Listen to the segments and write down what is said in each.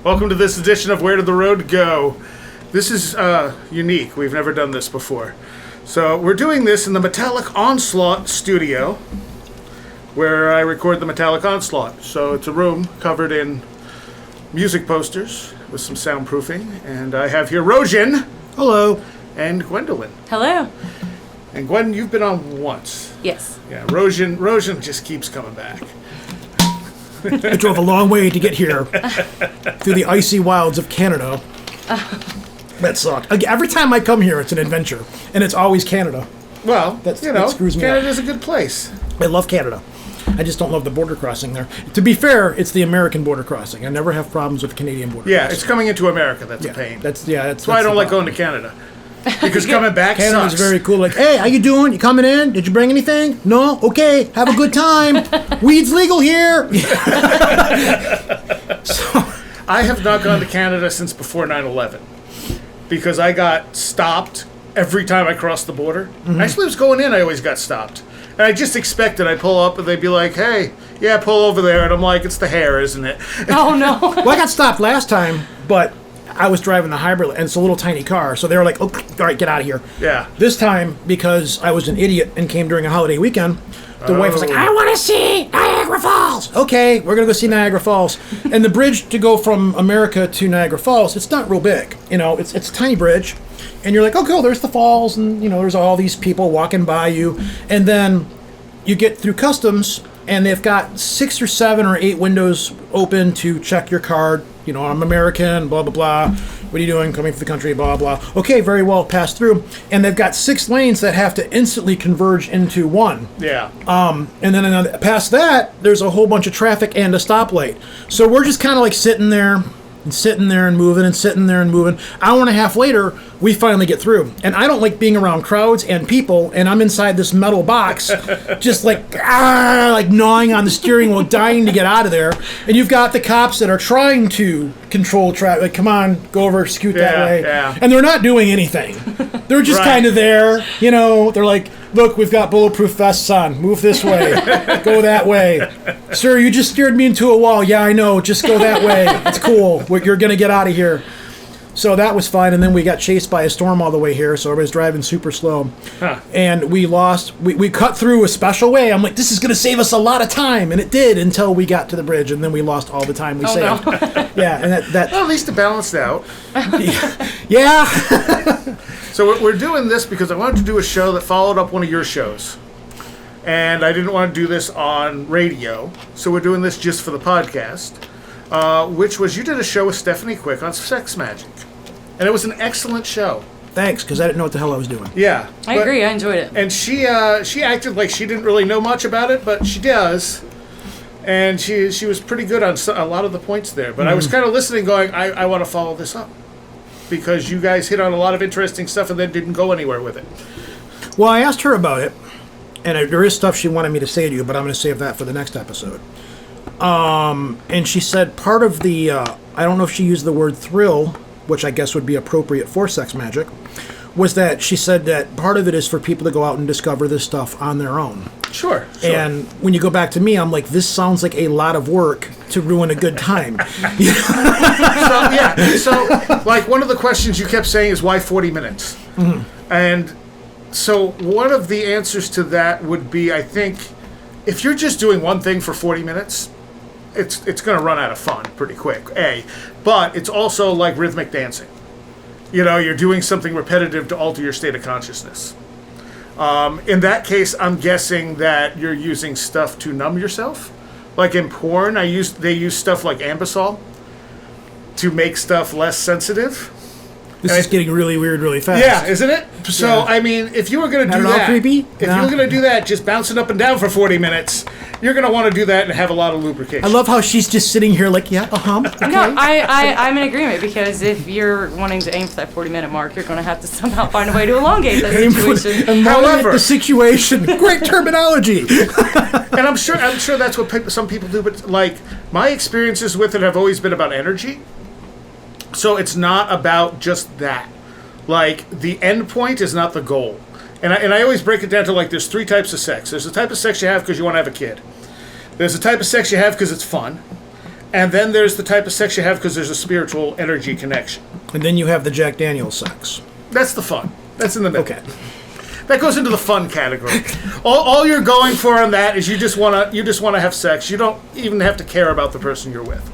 Welcome to this edition of Where Did the Road Go? This is unique. We've never done this before. So we're doing this in the Metallic Onslaught studio, where I record the Metallic Onslaught. So it's a room covered in music posters with some soundproofing. And I have here Roejen. Hello. And Gwendolyn. Hello. And Gwen, you've been on once. Yes. Yeah, Roejen just keeps coming back. I drove a long way to get here through the icy wilds of Canada. That sucked. Every time I come here, it's an adventure, and it's always Canada. Well, that screws me Canada's up. A good place. I love Canada. I just don't love the border crossing there. To be fair, it's the American border crossing. I never have problems with the Canadian border crossing. Yeah, it's coming into America. That's a pain. That's why I don't like going to Canada. Because coming back Canada's sucks. very cool. Like, hey, how you doing? You coming in? Did you bring anything? No? Okay. Have a good time. Weed's legal here. So, I have not gone to Canada since before 9/11 because I got stopped every time I crossed the border. Mm-hmm. Actually, I was going in. I always got stopped. And I just expected I'd pull up and they'd be like, hey, yeah, pull over there. And I'm like, it's the hair, isn't it? Oh, no. Well, I got stopped last time, but I was driving the hybrid, and it's a little tiny car, so they were like, oh, all right, get out of here. Yeah. This time, because I was an idiot and came during a holiday weekend, the wife was like, I want to see Niagara Falls. Okay, we're going to go see Niagara Falls. And the bridge to go from America to Niagara Falls, it's not real big. You know, it's a tiny bridge. And you're like, oh, cool, there's the falls, and, you know, there's all these people walking by you. And then you get through customs, and they've got 6 or 7 or 8 windows open to check your card. You know, I'm American, blah, blah, blah. What are you doing? Coming from the country, blah, blah. Okay, very well, pass through. And they've got 6 lanes that have to instantly converge into one. Yeah. And then past that, there's a whole bunch of traffic and a stoplight. So we're just kind of like sitting there and moving and sitting there and moving. Hour and a half later, we finally get through. And I don't like being around crowds and people, and I'm inside this metal box, just like gnawing on the steering wheel, dying to get out of there. And you've got the cops that are trying to control traffic. Like, come on, go over, scoot that way. Yeah. And they're not doing anything. They're just kind of there, you know. They're like, look, we've got bulletproof vests on. Move this way. Go that way. Sir, you just steered me into a wall. Yeah, I know. Just go that way. It's cool. You're going to get out of here. So that was fine. And then we got chased by a storm all the way here. So everybody's driving super slow. Huh. And we lost. We cut through a special way. I'm like, this is going to save us a lot of time. And it did until we got to the bridge. And then we lost all the time we saved. No. Yeah. And that well, at least it balanced out. Yeah. So we're doing this because I wanted to do a show that followed up one of your shows. And I didn't want to do this on radio. So we're doing this just for the podcast. Which was, you did a show with Stephanie Quick on Sex Magick. And it was an excellent show. Thanks, because I didn't know what the hell I was doing. Yeah. I agree, I enjoyed it. And she acted like she didn't really know much about it, but she does. And she was pretty good on a lot of the points there. But I was kind of listening going, I want to follow this up. Because you guys hit on a lot of interesting stuff and then didn't go anywhere with it. Well, I asked her about it. And there is stuff she wanted me to say to you, but I'm going to save that for the next episode. And she said part of the, I don't know if she used the word thrill, which I guess would be appropriate for Sex Magick, was that she said that part of it is for people to go out and discover this stuff on their own. Sure. And when you go back to me, I'm like, this sounds like a lot of work to ruin a good time. So like one of the questions you kept saying is why 40 minutes? Mm-hmm. And so one of the answers to that would be, I think, if you're just doing one thing for 40 minutes, it's going to run out of fun pretty quick, but it's also like rhythmic dancing. You know, you're doing something repetitive to alter your state of consciousness. In that case, I'm guessing that you're using stuff to numb yourself. Like in porn, they use stuff like Ambisol to make stuff less sensitive. This is getting really weird really fast. Yeah, isn't it? So, yeah. I mean, if you were going to do that... creepy? If you were going to do that, just bouncing up and down for 40 minutes, you're going to want to do that and have a lot of lubrication. I love how she's just sitting here like, yeah, okay. No, I'm in agreement, because if you're wanting to aim for that 40-minute mark, you're going to have to somehow find a way to elongate that situation. However, the situation. Great terminology. And I'm sure that's what some people do, but like my experiences with it have always been about energy. So it's not about just that. Like, the end point is not the goal. And I always break it down to, like, there's 3 types of sex. There's the type of sex you have because you want to have a kid. There's the type of sex you have because it's fun. And then there's the type of sex you have because there's a spiritual energy connection. And then you have the Jack Daniels sex. That's the fun. That's in the middle. Okay. That goes into the fun category. All you're going for on that is you just want to have sex. You don't even have to care about the person you're with.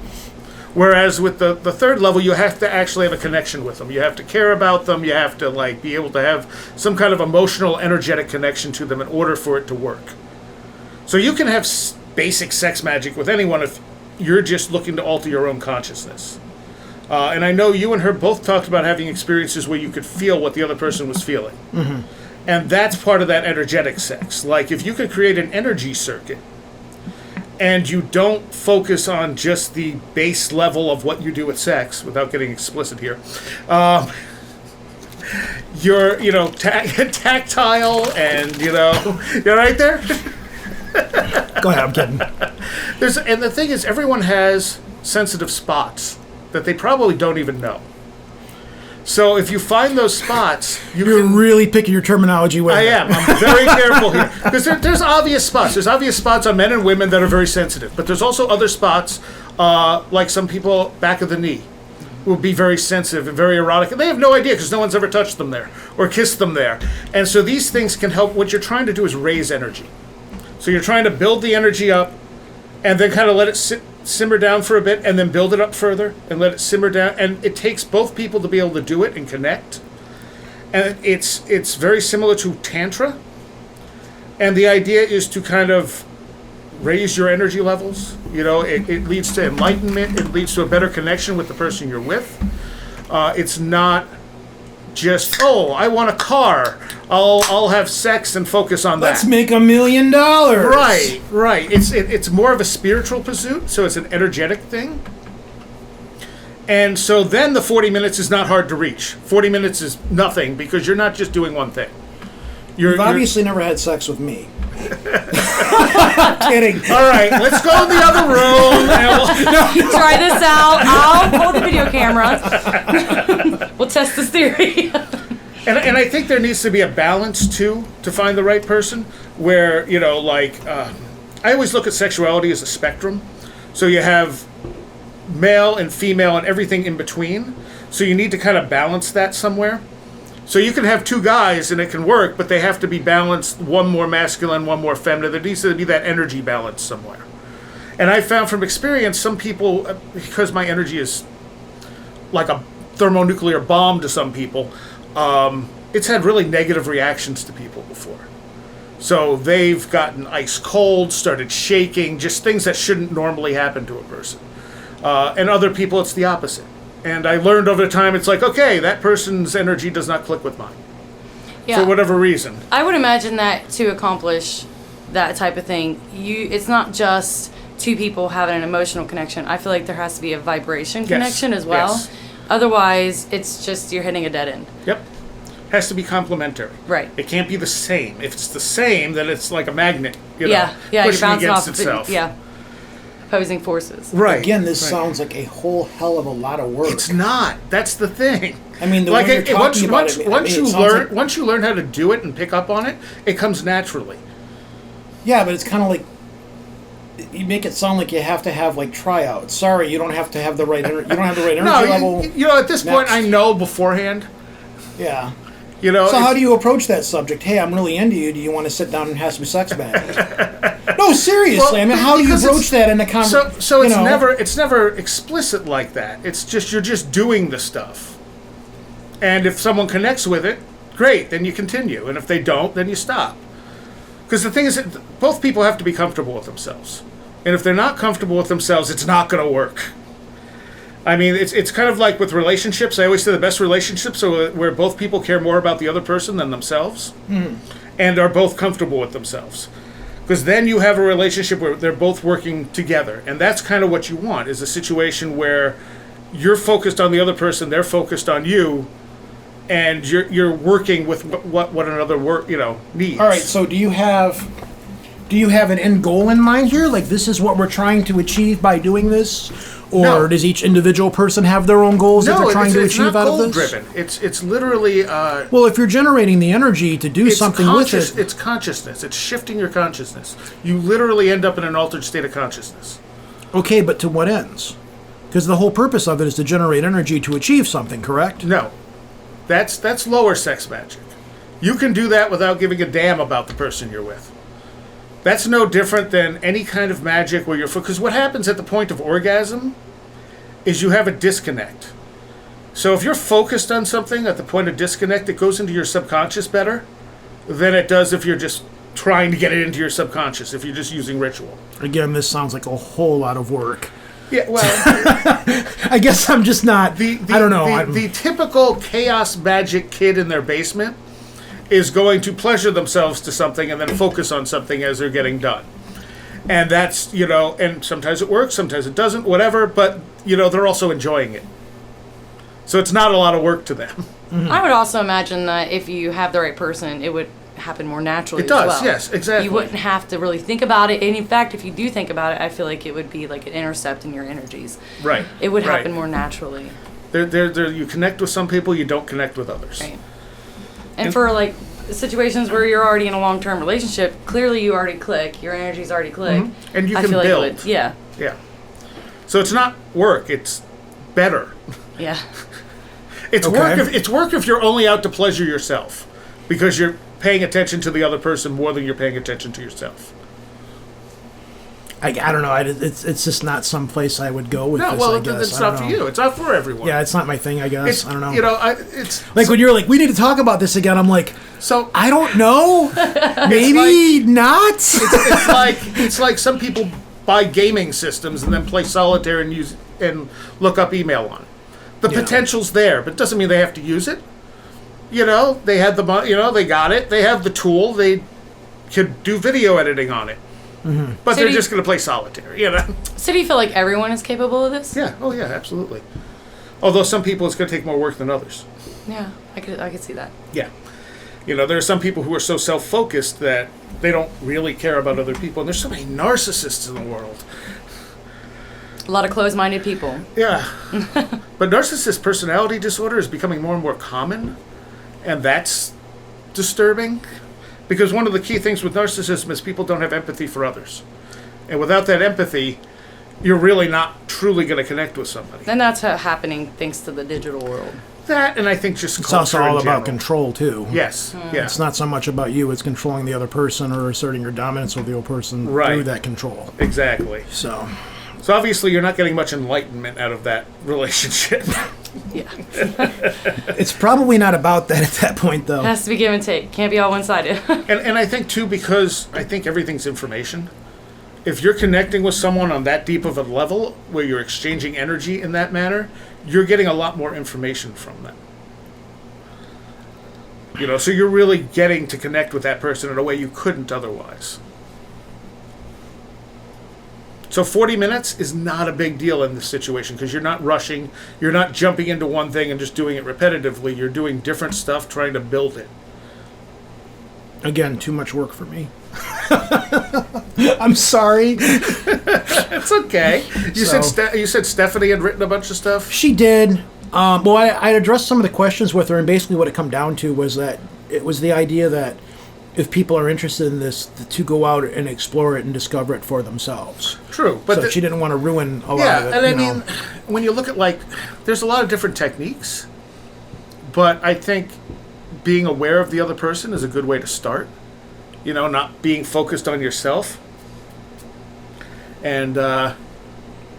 Whereas with the third level, you have to actually have a connection with them. You have to care about them. You have to like be able to have some kind of emotional, energetic connection to them in order for it to work. So you can have basic sex magic with anyone if you're just looking to alter your own consciousness. And I know you and her both talked about having experiences where you could feel what the other person was feeling. Mm-hmm. And that's part of that energetic sex. Like if you could create an energy circuit and you don't focus on just the base level of what you do with sex, without getting explicit here, you're, tactile and, you're right there? Go ahead, I'm kidding. And the thing is, everyone has sensitive spots that they probably don't even know. So if you find those spots, you're really picking your terminology well. I am. I'm very careful here. Because there's obvious spots. There's obvious spots on men and women that are very sensitive. But there's also other spots, like some people back of the knee, will be very sensitive and very erotic. And they have no idea because no one's ever touched them there or kissed them there. And so these things can help. What you're trying to do is raise energy. So you're trying to build the energy up and then kind of let it simmer down for a bit and then build it up further and let it simmer down. And it takes both people to be able to do it and connect. And it's very similar to Tantra. And the idea is to kind of raise your energy levels. It leads to enlightenment. It leads to a better connection with the person you're with. It's not just, I want a car. I'll have sex and focus on that. Let's make $1 million. Right. It's more of a spiritual pursuit, so it's an energetic thing. And so then the 40 minutes is not hard to reach. 40 minutes is nothing because you're not just doing one thing. You've obviously never had sex with me. Kidding. All right, let's go in the other room. Try this out. I'll pull the video camera. We'll test this theory. And I think there needs to be a balance, too, to find the right person, where, I always look at sexuality as a spectrum. So you have male and female and everything in between. So you need to kind of balance that somewhere. So you can have two guys and it can work, but they have to be balanced, one more masculine, one more feminine. There needs to be that energy balance somewhere. And I found from experience, some people, because my energy is like a thermonuclear bomb to some people, it's had really negative reactions to people before. So they've gotten ice cold, started shaking, just things that shouldn't normally happen to a person. And other people, it's the opposite. And I learned over time, it's like, okay, that person's energy does not click with mine. For whatever reason. I would imagine that to accomplish that type of thing, it's not just two people having an emotional connection. I feel like there has to be a vibration connection as well. Yes. Otherwise, it's just you're hitting a dead end. Yep. Has to be complementary. Right. It can't be the same. If it's the same, then it's like a magnet, you're pushing bouncing against off itself. Opposing forces. Right. Again, this sounds like a whole hell of a lot of work. It's not. That's the thing. I mean, the way you're talking about it, once you learn how to do it and pick up on it, it comes naturally. Yeah, but it's kind of like you make it sound like you have to have like tryouts. Sorry, you don't have to have the right. You don't have the right energy level. At this point, I know beforehand. Yeah. So how do you approach that subject? Hey, I'm really into you. Do you want to sit down and have some sex magic? No, seriously. Well, how do you approach that in the conversation? So it's never explicit like that. It's just you're just doing the stuff. And if someone connects with it, great, then you continue. And if they don't, then you stop. Because the thing is that both people have to be comfortable with themselves. And if they're not comfortable with themselves, it's not going to work. I mean, it's kind of like with relationships. I always say the best relationships are where both people care more about the other person than themselves and are both comfortable with themselves. Because then you have a relationship where they're both working together. And that's kind of what you want, is a situation where you're focused on the other person, they're focused on you, and you're working with what another needs. All right, so do you have an end goal in mind here? Like, this is what we're trying to achieve by doing this? Or does each individual person have their own goals that they're trying to achieve out of this? No, it's not goal-driven. It's literally... well, if you're generating the energy to do something with it... It's consciousness. It's shifting your consciousness. You literally end up in an altered state of consciousness. Okay, but to what ends? Because the whole purpose of it is to generate energy to achieve something, correct? No. That's lower sex magic. You can do that without giving a damn about the person you're with. That's no different than any kind of magic where you're... Because what happens at the point of orgasm is you have a disconnect. So if you're focused on something at the point of disconnect, it goes into your subconscious better than it does if you're just trying to get it into your subconscious, if you're just using ritual. Again, this sounds like a whole lot of work. Yeah, well... I guess I'm just not... I don't know. The typical chaos magic kid in their basement is going to pleasure themselves to something and then focus on something as they're getting done. And that's, and sometimes it works, sometimes it doesn't, whatever, but, they're also enjoying it. So it's not a lot of work to them. Mm-hmm. I would also imagine that if you have the right person, it would happen more naturally. It does, as well. Yes, exactly. You wouldn't have to really think about it. And in fact, if you do think about it, I feel like it would be like an intercept in your energies. Right. It would happen more naturally. You connect with some people, you don't connect with others. Right. And for like situations where you're already in a long-term relationship, clearly you already click. Your energies already click. Mm-hmm. And you I can feel build. Like it would, yeah. Yeah. So it's not work. It's better. Yeah. It's work if you're only out to pleasure yourself, because you're paying attention to the other person more than you're paying attention to yourself. I don't know. It's just not some place I would go with this, well, I guess. It's not for you. It's not for everyone. Yeah, it's not my thing, I guess. I don't know. It's... Like when you're like, we need to talk about this again, I'm like, so I don't know. Maybe not. It's like some people buy gaming systems and then play solitaire and look up email on it. The potential's there, but it doesn't mean they have to use it. They had the money, they got it. They have the tool. They could do video editing on it. Mm-hmm. But they're just going to play solitaire, So do you feel like everyone is capable of this? Yeah. Oh, yeah, absolutely. Although some people, it's going to take more work than others. Yeah, I could see that. Yeah. There are some people who are so self-focused that they don't really care about other people. And there's so many narcissists in the world. A lot of closed-minded people. Yeah. But narcissist personality disorder is becoming more and more common, and that's disturbing, because one of the key things with narcissism is people don't have empathy for others. And without that empathy, you're really not truly going to connect with somebody. And that's happening thanks to the digital world. That, and I think just it's culture also all in general. about control, too. Yes. Yeah. It's not so much about you, it's controlling the other person or asserting your dominance over the other person through that control. Exactly. So obviously you're not getting much enlightenment out of that relationship. Yeah. It's probably not about that at that point, though. It has to be give and take. Can't be all one-sided. and I think, too, because I think everything's information. If you're connecting with someone on that deep of a level where you're exchanging energy in that manner, you're getting a lot more information from them. So you're really getting to connect with that person in a way you couldn't otherwise. So 40 minutes is not a big deal in this situation, because you're not rushing, you're not jumping into one thing and just doing it repetitively. You're doing different stuff, trying to build it. Again, too much work for me. I'm sorry. It's okay. You said Stephanie had written a bunch of stuff? She did. I addressed some of the questions with her, and basically what it come down to was that it was the idea that if people are interested in this, to go out and explore it and discover it for themselves. True. But so she didn't want to ruin a lot of it. Yeah, and I mean, when you look at, there's a lot of different techniques, but I think being aware of the other person is a good way to start. Not being focused on yourself. And, what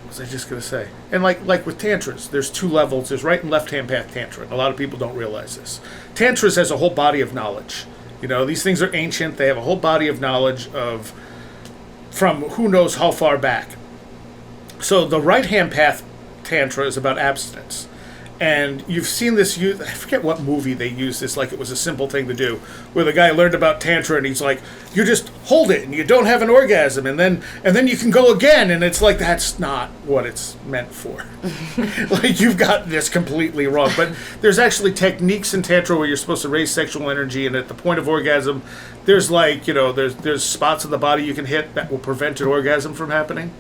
was I just going to say? And like with Tantras, there's two levels. There's right and left-hand path Tantra. And a lot of people don't realize this. Tantras has a whole body of knowledge. These things are ancient. They have a whole body of knowledge from who knows how far back. So the right-hand path Tantra is about abstinence. And you've seen this used, I forget what movie they used this like it was a simple thing to do, where the guy learned about Tantra and he's like, you just hold it and you don't have an orgasm and then you can go again, and it's like, that's not what it's meant for. You've got this completely wrong. But there's actually techniques in Tantra where you're supposed to raise sexual energy, and at the point of orgasm, there's there's spots in the body you can hit that will prevent an orgasm from happening.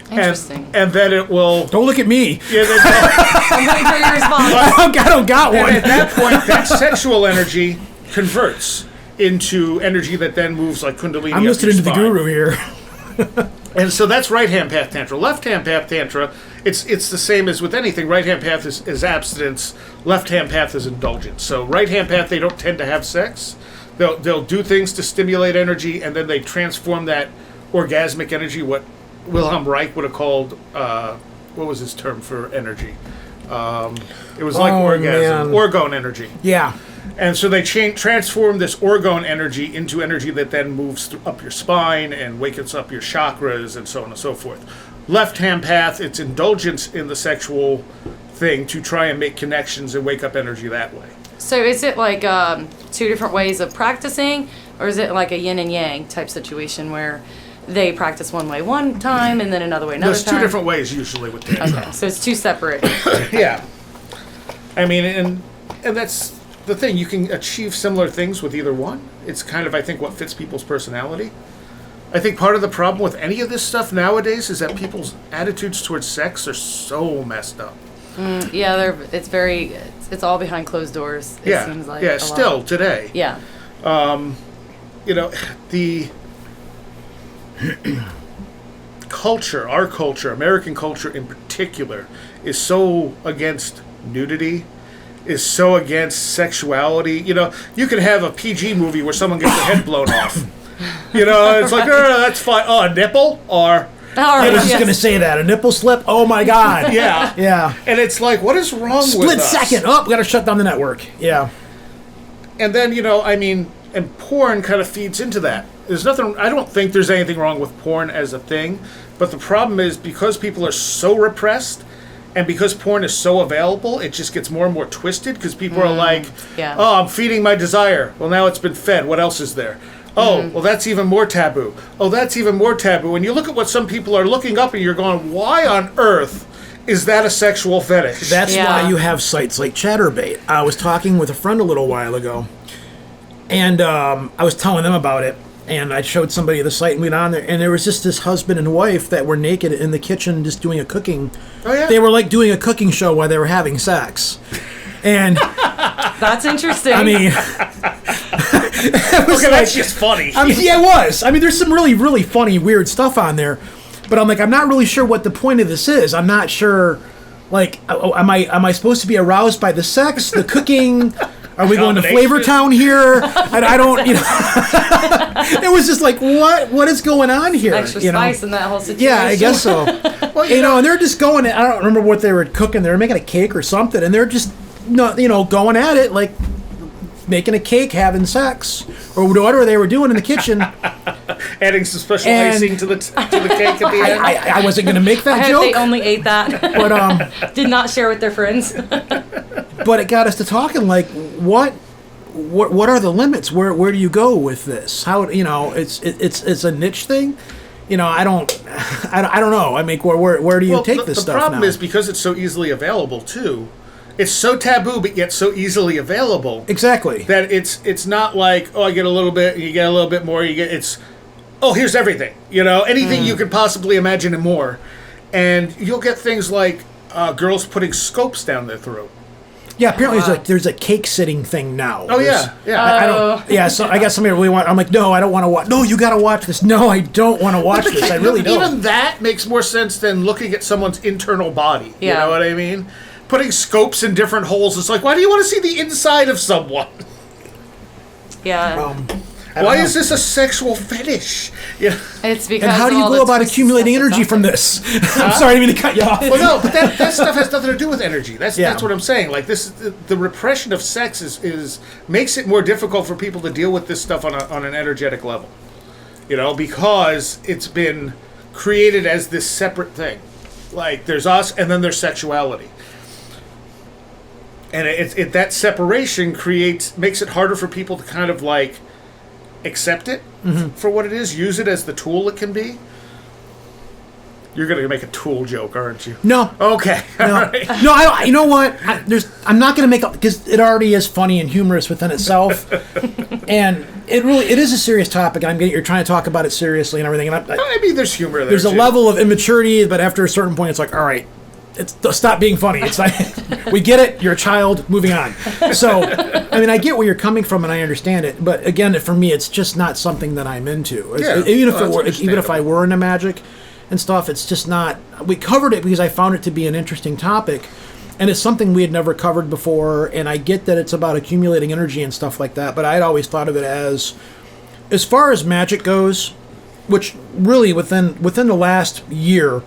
Interesting. And then it will... Don't look at me. Yeah, I'm waiting for your response. I don't got one. And at that point, that sexual energy converts into energy that then moves like Kundalini. I'm listening to the guru here. And so that's right-hand path Tantra. Left-hand path Tantra, it's the same as with anything. Right-hand path is abstinence. Left-hand path is indulgence. So right-hand path, they don't tend to have sex. They'll do things to stimulate energy, and then they transform that orgasmic energy, what Wilhelm Reich would have called, what was his term for energy? It was like orgasm. Orgone energy. Yeah. And so they transform this orgone energy into energy that then moves up your spine and wakens up your chakras and so on and so forth. Left-hand path, it's indulgence in the sexual thing to try and make connections and wake up energy that way. So is it like two different ways of practicing, or is it like a yin and yang type situation where they practice one way one time and then another way another time? There's two different ways usually with Tantra. Okay, so it's two separate. Yeah. I mean, and that's the thing. You can achieve similar things with either one. It's kind of, I think, what fits people's personality. I think part of the problem with any of this stuff nowadays is that people's attitudes towards sex are so messed up. Yeah, it's all behind closed doors. It seems like still today. Yeah. The culture, our culture, American culture in particular, is so against nudity, is so against sexuality. You can have a PG movie where someone gets their head blown off. It's like, that's fine. Oh, a nipple? Or... I was just going to say that. A nipple slip? Oh, my God. Yeah. Yeah. And it's like, what is wrong with Split us? second. Oh, we got to shut down the network. Yeah. And then, and porn kind of feeds into that. There's nothing, I don't think there's anything wrong with porn as a thing, but the problem is because people are so repressed and because porn is so available, it just gets more and more twisted because people are like, oh, I'm feeding my desire. Well, now it's been fed. What else is there? Oh, well, that's even more taboo. Oh, that's even more taboo. And you look at what some people are looking up and you're going, why on earth is that a sexual fetish? That's why you have sites like Chatterbait. I was talking with a friend a little while ago, and I was telling them about it. And I showed somebody the site and went on there, and there was just this husband and wife that were naked in the kitchen just doing a cooking. Oh, yeah? They were like doing a cooking show while they were having sex. And that's interesting. I mean, that's just funny. I mean, yeah, it was. I mean, there's some really, really funny, weird stuff on there. But I'm like, I'm not really sure what the point of this is. I'm not sure, like, am I supposed to be aroused by the sex, the cooking? Are we going to Flavor Town here? I don't, It was just like, what is going on here? Extra spice in that whole situation. Yeah, I guess so. Well, and they're just going, I don't remember what they were cooking. They were making a cake or something, and they're just, going at it, like making a cake, having sex, or whatever they were doing in the kitchen. Adding some special icing to the cake at the end. I wasn't going to make that joke. They only ate that. But did not share with their friends. But it got us to talking, like, what are the limits? Where do you go with this? How it's a niche thing. I don't know. I mean, where do you take this stuff now? The problem is because it's so easily available too. It's so taboo, but yet so easily available. Exactly. That it's not like, oh, I get a little bit, and you get a little bit more. Here's everything. Anything you could possibly imagine and more. And you'll get things like girls putting scopes down their throat. Yeah, apparently there's a cake sitting thing now. Oh, yeah. I don't. Yeah, so I guess somebody really want. I'm like, no, I don't want to watch. No, you got to watch this. No, I don't want to watch this. I really don't. Even that makes more sense than looking at someone's internal body. Yeah. You know what I mean? Putting scopes in different holes. It's like, why do you want to see the inside of someone? Yeah. Why is this a sexual fetish? It's because. And how do you go about accumulating energy from this? I'm sorry, I didn't mean to cut you off. Well, no, but that stuff has nothing to do with energy. That's what I'm saying. Like this, the repression of sex is makes it more difficult for people to deal with this stuff on an energetic level. Because it's been created as this separate thing. Like there's us, and then there's sexuality. And that separation makes it harder for people to kind of like accept it for what it is, use it as the tool it can be. You're going to make a tool joke, aren't you? No. Okay. No. Right. No, I don't. You know what? I'm not going to make up because it already is funny and humorous within itself, and it is a serious topic. You're trying to talk about it seriously and everything. And maybe there's humor there. There's a level of immaturity, but after a certain point, it's like, all right. Stop being funny. It's like, we get it. You're a child. Moving on. So, I mean, I get where you're coming from, and I understand it. But again, for me, it's just not something that I'm into. Yeah. Even if I were into magic, and stuff. It's just not. We covered it because I found it to be an interesting topic, and it's something we had never covered before. And I get that it's about accumulating energy and stuff like that, but I'd always thought of it as far as magic goes, which really within the last year,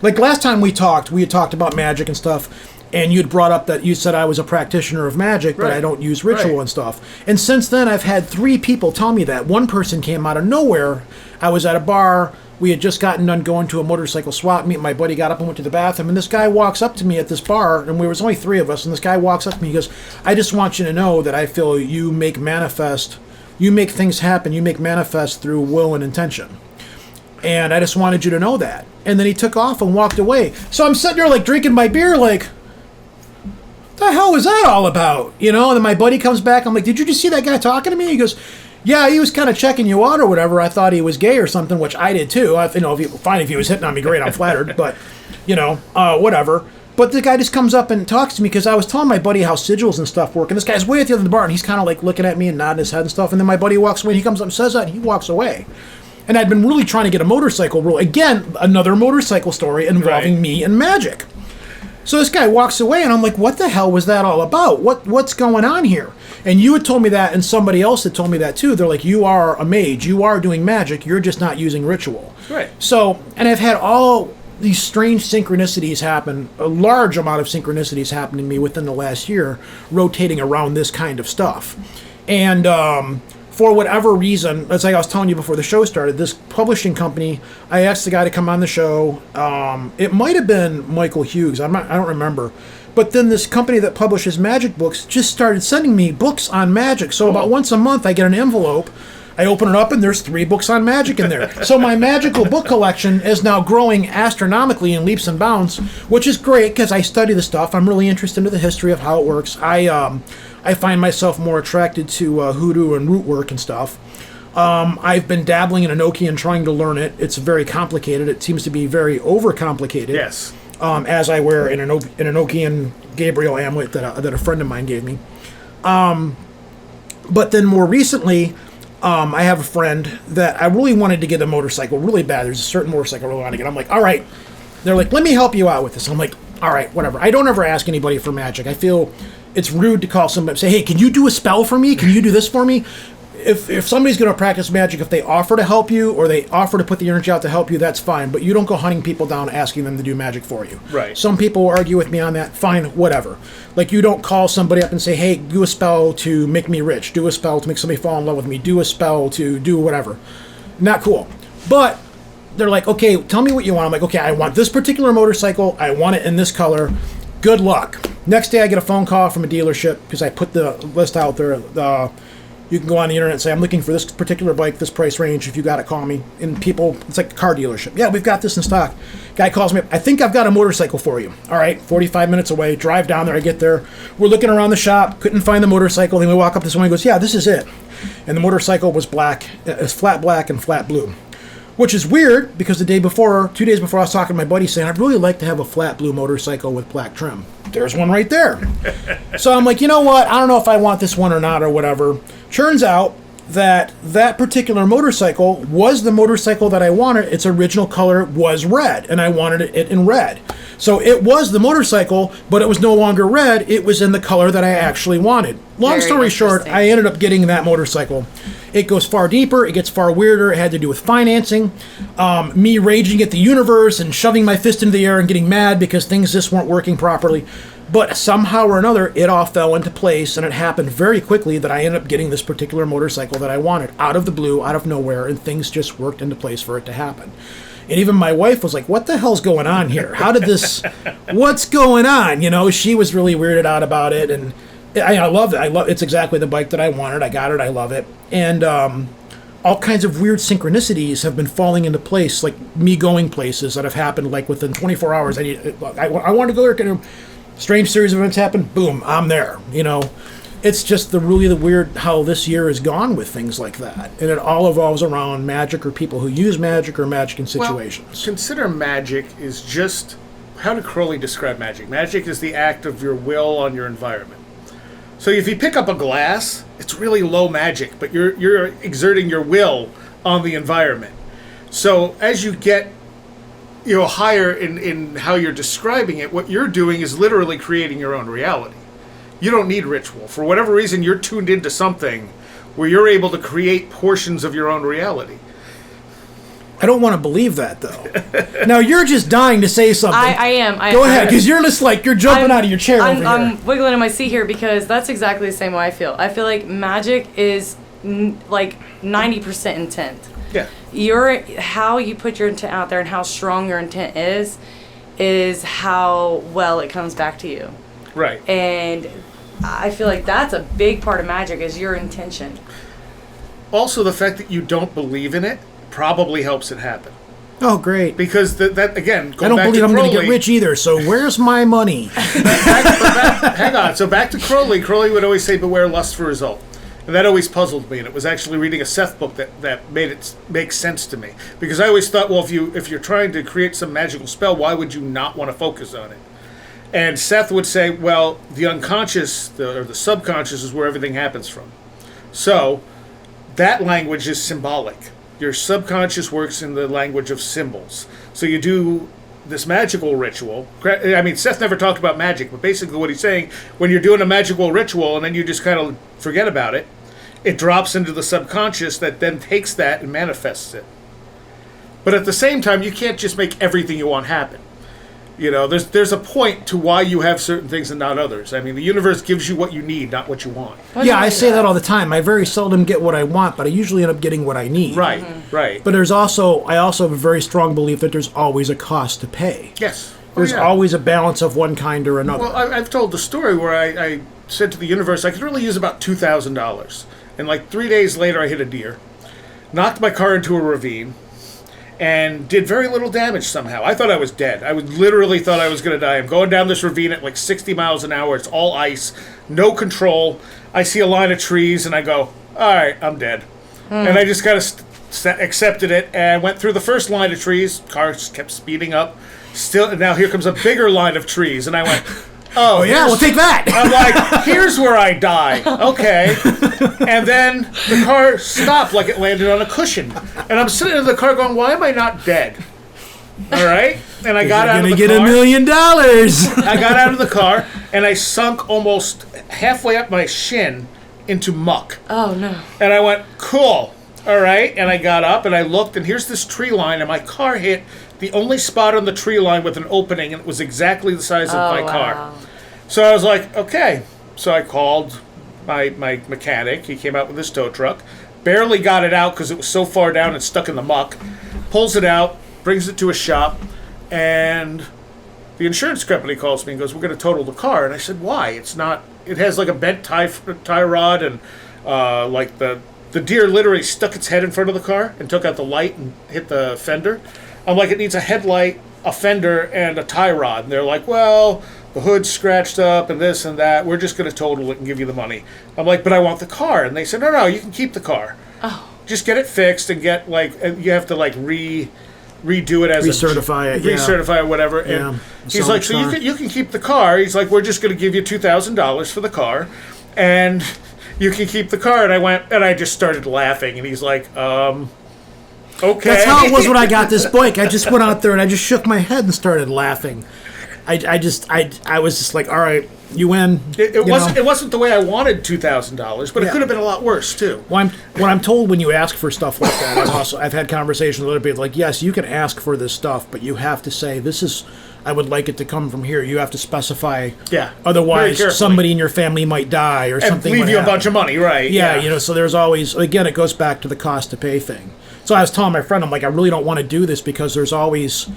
like last time we had talked about magic and stuff. And you'd brought up that you said I was a practitioner of magic, but I don't use ritual and stuff. And since then, I've had 3 people tell me that. One person came out of nowhere. I was at a bar. We had just gotten done going to a motorcycle swap meet. My buddy got up and went to the bathroom. And this guy walks up to me at this bar, and there was only 3 of us. And this guy walks up to me. He goes, I just want you to know that I feel you make things happen. You make manifest through will and intention. And I just wanted you to know that. And then he took off and walked away. So I'm sitting there like drinking my beer like, the hell was that all about? And then my buddy comes back. I'm like, did you just see that guy talking to me? He goes, yeah, he was kind of checking you out or whatever. I thought he was gay or something, which I did too. If he was hitting on me, great, I'm flattered, but whatever. But the guy just comes up and talks to me because I was telling my buddy how sigils and stuff work, and this guy's way at the other end of the bar, and he's kind of like looking at me and nodding his head and stuff, and then my buddy walks away, and he comes up and says that, and he walks away. And I'd been really trying to get a motorcycle rule. Again, another motorcycle story involving me and magic. So this guy walks away, and I'm like, what the hell was that all about? What's going on here? And you had told me that, and somebody else had told me that too. They're like, you are a mage. You are doing magic. You're just not using ritual. Right. So, and I've had all these strange synchronicities happen, a large amount of synchronicities happen to me within the last year, rotating around this kind of stuff. And for whatever reason, as I was telling you before the show started, this publishing company, I asked the guy to come on the show. It might have been Michael Hughes. I don't remember. But then this company that publishes magic books just started sending me books on magic. So about once a month, I get an envelope. I open it up, and there's 3 books on magic in there. So my magical book collection is now growing astronomically in leaps and bounds, which is great because I study the stuff. I'm really interested in the history of how it works. I find myself more attracted to hoodoo and root work and stuff. I've been dabbling in Enochian and trying to learn it. It's very complicated. It seems to be very overcomplicated. Yes. As I wear an Enochian Gabriel amulet that a friend of mine gave me. But then more recently, I have a friend that I really wanted to get a motorcycle really bad. There's a certain motorcycle I really want to get. I'm like, all right. They're like, let me help you out with this. I'm like, all right, whatever. I don't ever ask anybody for magic. I feel it's rude to call somebody and say, hey, can you do a spell for me? Can you do this for me? If somebody's going to practice magic, if they offer to help you or they offer to put the energy out to help you, that's fine. But you don't go hunting people down asking them to do magic for you. Right. Some people will argue with me on that. Fine, whatever. Like you don't call somebody up and say, hey, do a spell to make me rich. Do a spell to make somebody fall in love with me. Do a spell to do whatever. Not cool. But they're like, okay, tell me what you want. I'm like, okay, I want this particular motorcycle. I want it in this color. Good luck. Next day I get a phone call from a dealership because I put the list out there. You can go on the internet and say, I'm looking for this particular bike, this price range. If you got it, call me. And people, it's like a car dealership. Yeah, we've got this in stock. Guy calls me up. I think I've got a motorcycle for you. All right, 45 minutes away. Drive down there. I get there. We're looking around the shop. Couldn't find the motorcycle. Then we walk up this one. He goes, yeah, this is it. And the motorcycle was black. It's flat black and flat blue. Which is weird because 2 days before, I was talking to my buddy saying, I'd really like to have a flat blue motorcycle with black trim. There's one right there. So I'm like, you know what? I don't know if I want this one or not or whatever. Turns out that particular motorcycle was the motorcycle that I wanted. Its original color was red, and I wanted it in red. So it was the motorcycle, but it was no longer red. It was in the color that I actually wanted. Long story short, I ended up getting that motorcycle. It goes far deeper. It gets far weirder. It had to do with financing, me raging at the universe and shoving my fist into the air and getting mad because things just weren't working properly. But somehow or another, it all fell into place, and it happened very quickly that I ended up getting this particular motorcycle that I wanted out of the blue, out of nowhere, and things just worked into place for it to happen. And even my wife was like, what the hell's going on here? How did this, what's going on? You know, she was really weirded out about it, and I love it. It's exactly the bike that I wanted. I got it. I love it. And all kinds of weird synchronicities have been falling into place, like me going places that have happened like within 24 hours. I want to go there. Strange series of events happen. Boom, I'm there. You know, it's just the weird how this year has gone with things like that, and it all evolves around magic or people who use magic or magic in situations. Well, consider magic is just how did Crowley describe magic? Magic is the act of your will on your environment. So if you pick up a glass, it's really low magic, but you're exerting your will on the environment. So as you get higher in how you're describing it, what you're doing is literally creating your own reality. You don't need ritual. For whatever reason, you're tuned into something where you're able to create portions of your own reality. I don't want to believe that, though. Now, you're just dying to say something. I am. Go ahead, because you're just like, you're jumping out of your chair over here. I'm wiggling in my seat here because that's exactly the same way I feel. I feel like magic is like 90% intent. Yeah. How you put your intent out there and how strong your intent is how well it comes back to you. Right. And I feel like that's a big part of magic is your intention. Also, the fact that you don't believe in it probably helps it happen. Oh, great. Because that again, I don't believe I'm going to get rich either, so where's my money? Hang on. So back to Crowley. Crowley would always say, beware lust for result. And that always puzzled me, and it was actually reading a Seth book that made it make sense to me. Because I always thought, well, if you're trying to create some magical spell, why would you not want to focus on it? And Seth would say, well, the unconscious, or the subconscious is where everything happens from. So that language is symbolic. Your subconscious works in the language of symbols. So you do this magical ritual. I mean, Seth never talked about magic, but basically what he's saying, when you're doing a magical ritual and then you just kind of forget about it, it drops into the subconscious that then takes that and manifests it. But at the same time, you can't just make everything you want happen. You know, there's a point to why you have certain things and not others. I mean, the universe gives you what you need, not what you want. Yeah, I say that all the time. I very seldom get what I want, but I usually end up getting what I need. Right, right. But I also have a very strong belief that there's always a cost to pay. Yes. There's always a balance of one kind or another. Well, I've told the story where I said to the universe, I could really use about $2,000. And like 3 days later, I hit a deer, knocked my car into a ravine, and did very little damage somehow. I thought I was dead. I literally thought I was going to die. I'm going down this ravine at like 60 miles an hour. It's all ice, no control. I see a line of trees, and I go, all right, I'm dead. And I just kind of accepted it and went through the first line of trees. Car just kept speeding up. Still, now here comes a bigger line of trees, and I went, oh yeah, we'll take that. I'm like, here's where I die. Okay. And then the car stopped like it landed on a cushion. And I'm sitting in the car going, why am I not dead? All right? And I got out of the car. You're going to get $1 million. I got out of the car, and I sunk almost halfway up my shin into muck. Oh, no. And I went, cool. All right. And I got up, and I looked, and here's this tree line, and my car hit the only spot on the tree line with an opening, and it was exactly the size of my car. So I was like, okay. So I called my mechanic. He came out with his tow truck. Barely got it out because it was so far down and stuck in the muck. Pulls it out, brings it to a shop, and the insurance company calls me and goes, we're going to total the car. And I said, why? It's not, it has like a bent tie rod, and like the deer literally stuck its head in front of the car and took out the light and hit the fender. I'm like, it needs a headlight, a fender, and a tie rod. And they're like, well, the hood's scratched up and this and that. We're just going to total it and give you the money. I'm like, but I want the car. And they said, no, you can keep the car. Oh. Just get it fixed and get, like, you have to, like, redo it as recertify it, recertify it, whatever. And he's like, so you can keep the car. He's like, we're just going to give you $2,000 for the car. And you can keep the car. And I went, and I just started laughing. And he's like, okay. That's how it was when I got this bike. I just went out there and I just shook my head and started laughing. I was just like, all right, you win. It wasn't the way I wanted $2,000, but it could have been a lot worse too. Well, what I'm told when you ask for stuff like that, I've had conversations with other people like, yes, you can ask for this stuff, but you have to say, I would like it to come from here. You have to specify. Yeah. Otherwise, somebody in your family might die or something. And leave you a bunch of money, right? Yeah, so there's always, again, it goes back to the cost to pay thing. So I was telling my friend, I'm like, I really don't want to do this because they're always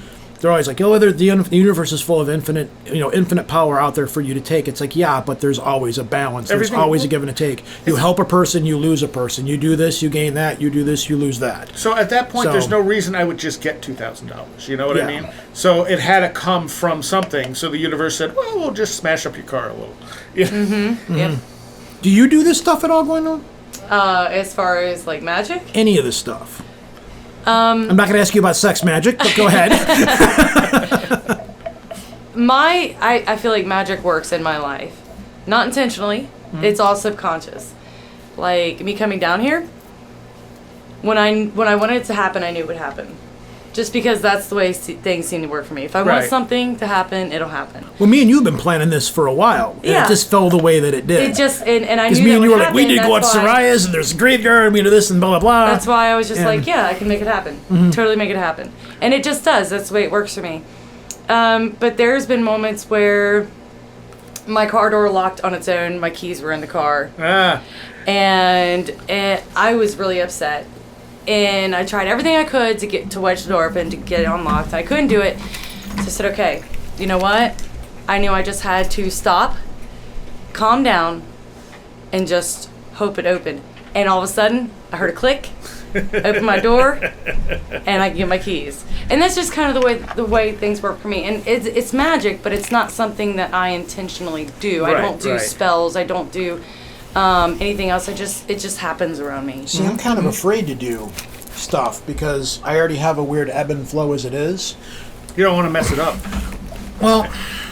like, oh, the universe is full of infinite power out there for you to take. It's like, yeah, but there's always a balance. There's always a give and a take. You help a person, you lose a person. You do this, you gain that. You do this, you lose that. So at that point, there's no reason I would just get $2,000. You know what I mean? So it had to come from something. So the universe said, well, we'll just smash up your car a little. Yeah. Mm-hmm. Yep. Do you do this stuff at all going on? As far as like magic? Any of this stuff. I'm not going to ask you about Sex Magick, but go ahead. I feel like magic works in my life. Not intentionally. Mm-hmm. It's all subconscious. Like me coming down here, when I wanted it to happen, I knew it would happen. Just because that's the way things seem to work for me. If I want something to happen, it'll happen. Well, me and you have been planning this for a while. And it just fell the way that it did. It just, and I knew me that and you would were happen. like, we need to go out to Seriah's, and there's a graveyard, and we do this, and blah, blah, blah. That's why I was just like, yeah, I can make it happen. Totally make it happen. And it just does. That's the way it works for me. But there's been moments where my car door locked on its own. My keys were in the car. And I was really upset. And I tried everything I could to wedge the door open, to get it unlocked. I couldn't do it. So I said, okay, you know what? I knew I just had to stop, calm down, and just hope it opened. And all of a sudden, I heard a click, opened my door, and I can get my keys. And that's just kind of the way things work for me. And it's magic, but it's not something that I intentionally do. I don't do spells. I don't do anything else. It just happens around me. See, I'm kind of afraid to do stuff because I already have a weird ebb and flow as it is. You don't want to mess it up. Well,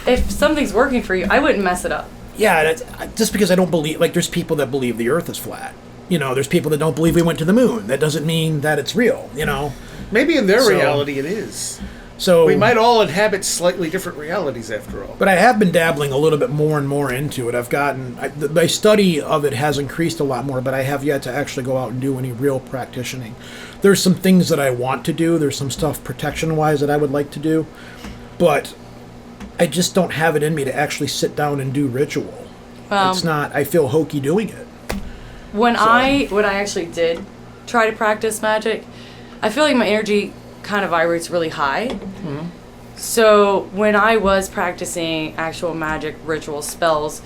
if something's working for you, I wouldn't mess it up. Yeah, just because I don't believe, like, there's people that believe the Earth is flat. You know, there's people that don't believe we went to the moon. That doesn't mean that it's real, you know. Maybe in their reality it is. So we might all inhabit slightly different realities after all. But I have been dabbling a little bit more and more into it. I've gotten, my study of it has increased a lot more, but I have yet to actually go out and do any real practicing. There's some things that I want to do. There's some stuff protection-wise that I would like to do. But I just don't have it in me to actually sit down and do ritual. It's not, I feel hokey doing it. When I actually did try to practice magic, I feel like my energy kind of vibrates really high. Mm-hmm. So when I was practicing actual magic ritual spells,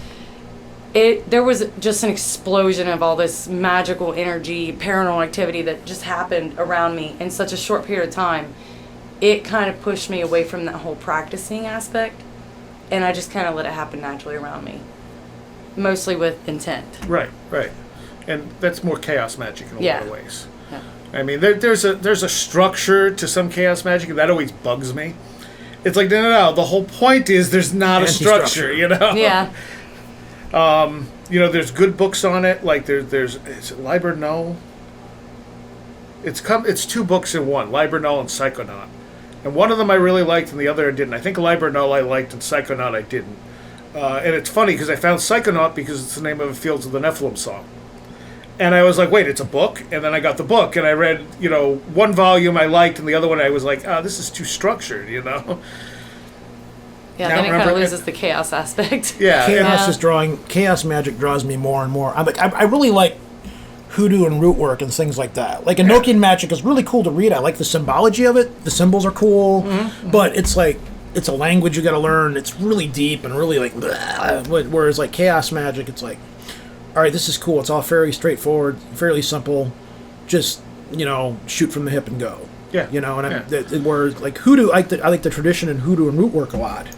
there was just an explosion of all this magical energy, paranormal activity that just happened around me in such a short period of time. It kind of pushed me away from that whole practicing aspect, and I just kind of let it happen naturally around me, mostly with intent. Right. And that's more chaos magic in a lot of ways. Yeah. I mean, there's a structure to some chaos magic, and that always bugs me. It's like, no. The whole point is there's not a structure, you know? Yeah. You know, there's good books on it. Like there's is it Liber Null? It's two books in one, Liber Null and Psychonaut. And one of them I really liked, and the other I didn't. I think Liber Null I liked, and Psychonaut I didn't. And it's funny because I found Psychonaut because it's the name of a Fields of the Nephilim song. And I was like, wait, it's a book? And then I got the book, and I read, you know, one volume I liked, and the other one I was like, this is too structured, you know? Yeah, then it kind of loses the chaos aspect. Yeah. Chaos magic draws me more and more. I really like hoodoo and root work and things like that. Like, Enochian magic is really cool to read. I like the symbology of it. The symbols are cool. Mm-hmm. But it's like, it's a language you got to learn. It's really deep and really like, whereas like chaos magic, it's like, all right, this is cool. It's all fairly straightforward, fairly simple. Just, you know, shoot from the hip and go. Yeah. You know, and whereas like hoodoo, I like the tradition in hoodoo and root work a lot.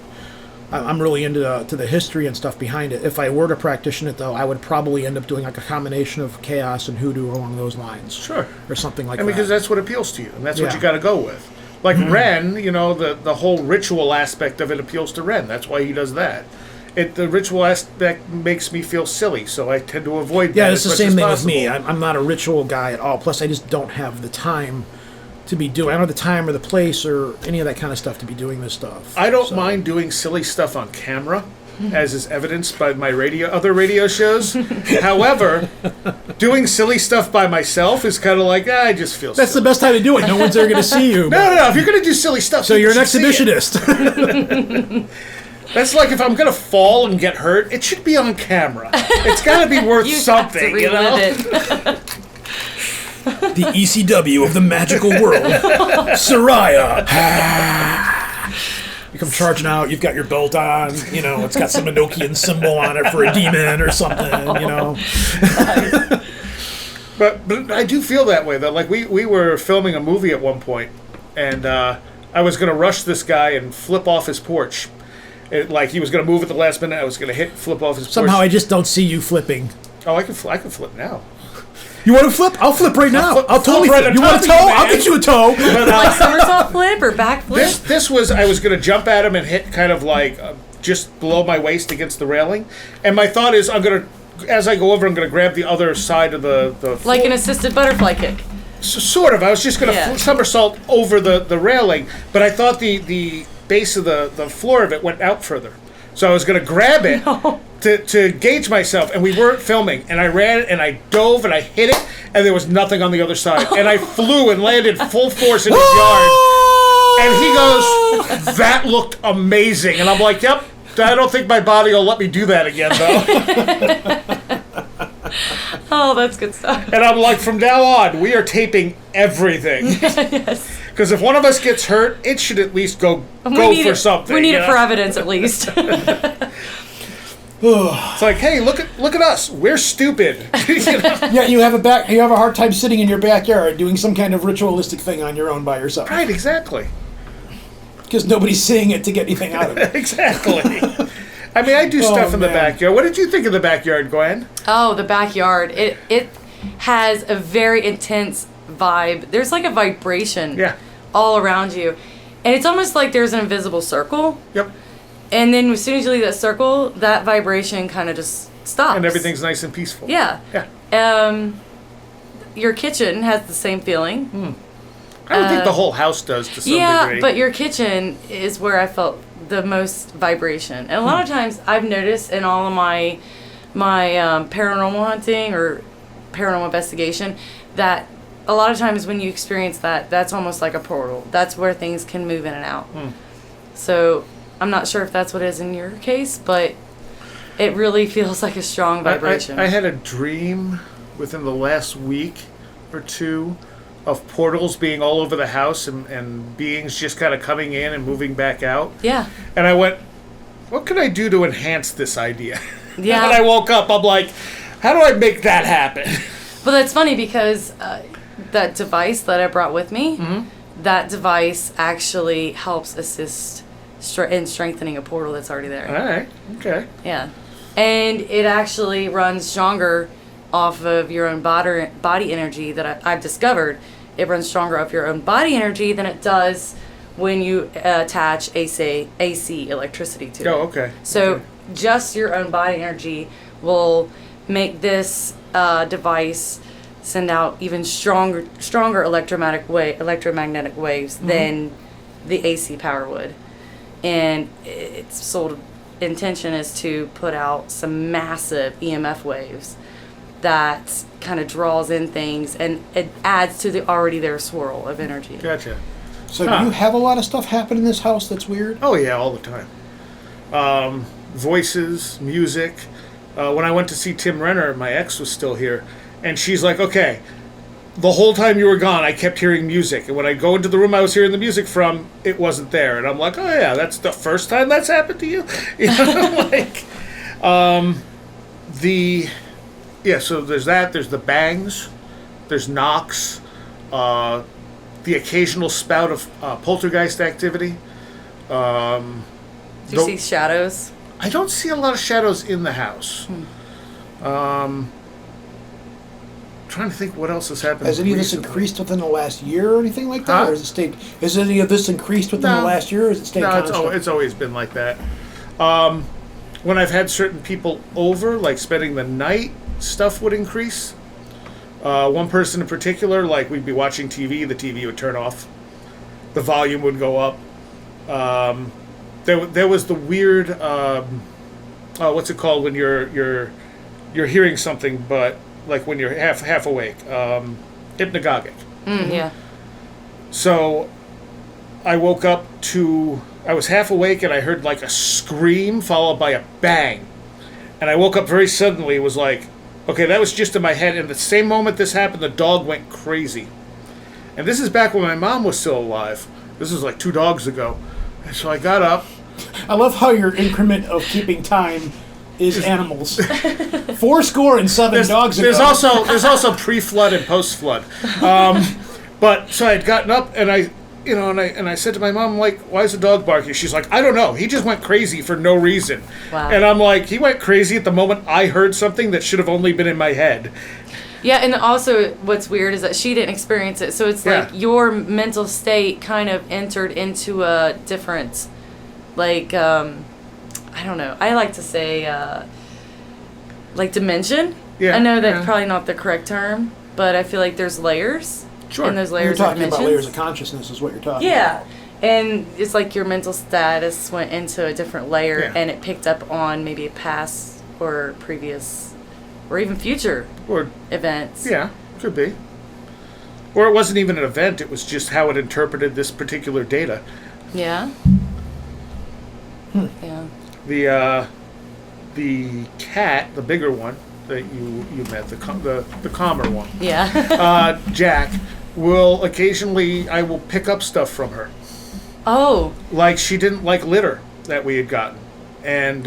I'm really into the history and stuff behind it. If I were to practice it, though, I would probably end up doing like a combination of chaos and hoodoo along those lines. Sure. Or something like that. Because that's what appeals to you, and that's what you got to go with. Like Ren, you know, the whole ritual aspect of it appeals to Ren. That's why he does that. The ritual aspect makes me feel silly, so I tend to avoid that. Yeah, it's the same thing with me. I'm not a ritual guy at all. Plus, I just don't have the time to be doing. I don't have the time or the place or any of that kind of stuff to be doing this stuff. I don't mind doing silly stuff on camera, as is evidenced by my other radio shows. However, doing silly stuff by myself is kind of like, I just feel That's silly. the best time to do it. No one's ever going to see you. No. If you're going to do silly stuff, so you're an exhibitionist. That's like if I'm going to fall and get hurt, it should be on camera. It's got to be worth something, have to you know? it. The ECW of the magical world. Seriah. You come charging out, you've got your belt on, you know, it's got some Enochian symbol on it for a demon or something, you know. But I do feel that way, though. Like, we were filming a movie at one point, and I was going to rush this guy and flip off his porch. Like, he was going to move at the last minute, I was going to flip off his porch. Somehow I just don't see you flipping. Oh, I can flip now. You want to flip? I'll flip right now. I'll totally flip. You want a toe? I'll get you a toe. But, like somersault flip or back flip? This was, I was going to jump at him and hit kind of like just below my waist against the railing. And my thought is, as I go over, I'm going to grab the other side of the floor. Like an assisted butterfly kick. Sort of. I was just going to Yeah. somersault over the railing, but I thought the base of the floor of it went out further. So I was going to grab it to gauge myself, and we weren't filming. And I ran and I dove and I hit it, and there was nothing on the other side. And I flew and landed full force in his yard. And he goes, "That looked amazing." And I'm like, "Yep, I don't think my body will let me do that again, though." Oh, that's good stuff. And I'm like, from now on, we are taping everything. Yes. Because if one of us gets hurt, it should at least go for something. We need you it know? for evidence, at least. It's like, hey, look at us. We're stupid. You know? Yeah, you have a hard time sitting in your backyard doing some kind of ritualistic thing on your own by yourself. Right, exactly. Because nobody's seeing it to get anything out of it. Exactly. I mean, I do stuff in the backyard. What did you think of the backyard, Gwen? Oh, the backyard. It has a very intense vibe. There's like a vibration all around you. And it's almost like there's an invisible circle. Yep. And then as soon as you leave that circle, that vibration kind of just stops. And everything's nice and peaceful. Yeah. Yeah. Your kitchen has the same feeling. I don't think the whole house does to some degree. Yeah, but your kitchen is where I felt the most vibration. And a lot of times I've noticed in all of my paranormal hunting or paranormal investigation that a lot of times when you experience that, that's almost like a portal. That's where things can move in and out. So I'm not sure if that's what it is in your case, but it really feels like a strong vibration. I had a dream within the last week or two of portals being all over the house and beings just kind of coming in and moving back out. Yeah. And I went, what can I do to enhance this idea? Yeah. When I woke up, I'm like, how do I make that happen? Well, that's funny because that device that I brought with me, that device actually helps assist in strengthening a portal that's already there. All right. Okay. Yeah. And it actually runs stronger off of your own body energy that I've discovered. It runs stronger off your own body energy than it does when you attach AC electricity to it. Oh, okay. So just your own body energy will make this device send out even stronger electromagnetic waves than the AC power would. And its sole intention is to put out some massive EMF waves that kind of draws in things and it adds to the already there swirl of energy. Gotcha. So do you have a lot of stuff happen in this house that's weird? Oh, yeah, all the time. Voices, music. When I went to see Tim Renner, my ex was still here, and she's like, okay, the whole time you were gone, I kept hearing music, and when I go into the room I was hearing the music from, it wasn't there. And I'm like, oh, yeah, that's the first time that's happened to you? You know, like, so there's that, there's the bangs, there's knocks, the occasional spout of poltergeist activity. Do you see shadows? I don't see a lot of shadows in the house. Trying to think what else has happened. Has any of this increased within the last year or anything like that? Or has it stayed? Has any of this increased within the last year, or has it stayed constant? It's always been like that. When I've had certain people over, like spending the night, stuff would increase. One person in particular, like we'd be watching TV, the TV would turn off, the volume would go up. There was the weird, what's it called when you're hearing something, but like when you're half awake, hypnagogic. Yeah. So I woke up I was half awake and I heard like a scream followed by a bang. And I woke up very suddenly. It was like, okay, that was just in my head. And the same moment this happened, the dog went crazy. And this is back when my mom was still alive. This was like 2 dogs ago. And so I got up. I love how your increment of keeping time is animals. 407 dogs ago. There's also pre-flood and post-flood. But so I had gotten up and I said to my mom, like, why is the dog barking? She's like, I don't know. He just went crazy for no reason. Wow. And I'm like, he went crazy at the moment I heard something that should have only been in my head. Yeah, and also what's weird is that she didn't experience it. So it's like your mental state kind of entered into a different, like, I don't know. I like to say, like, dimension. Yeah. I know that's probably not the correct term, but I feel like there's layers. Sure. in those You're layers of talking dimensions. about layers of consciousness is what you're talking Yeah. about. And it's like your mental status went into a different layer Yeah. and it picked up on maybe a past or previous or even future Or events. yeah, could be. Or it wasn't even an event, it was just how it interpreted this particular data. Yeah. Yeah. The cat, the bigger one that you met, the calmer one, Yeah. Jack, will occasionally, I will pick up stuff from her. Oh. Like she didn't like litter that we had gotten. And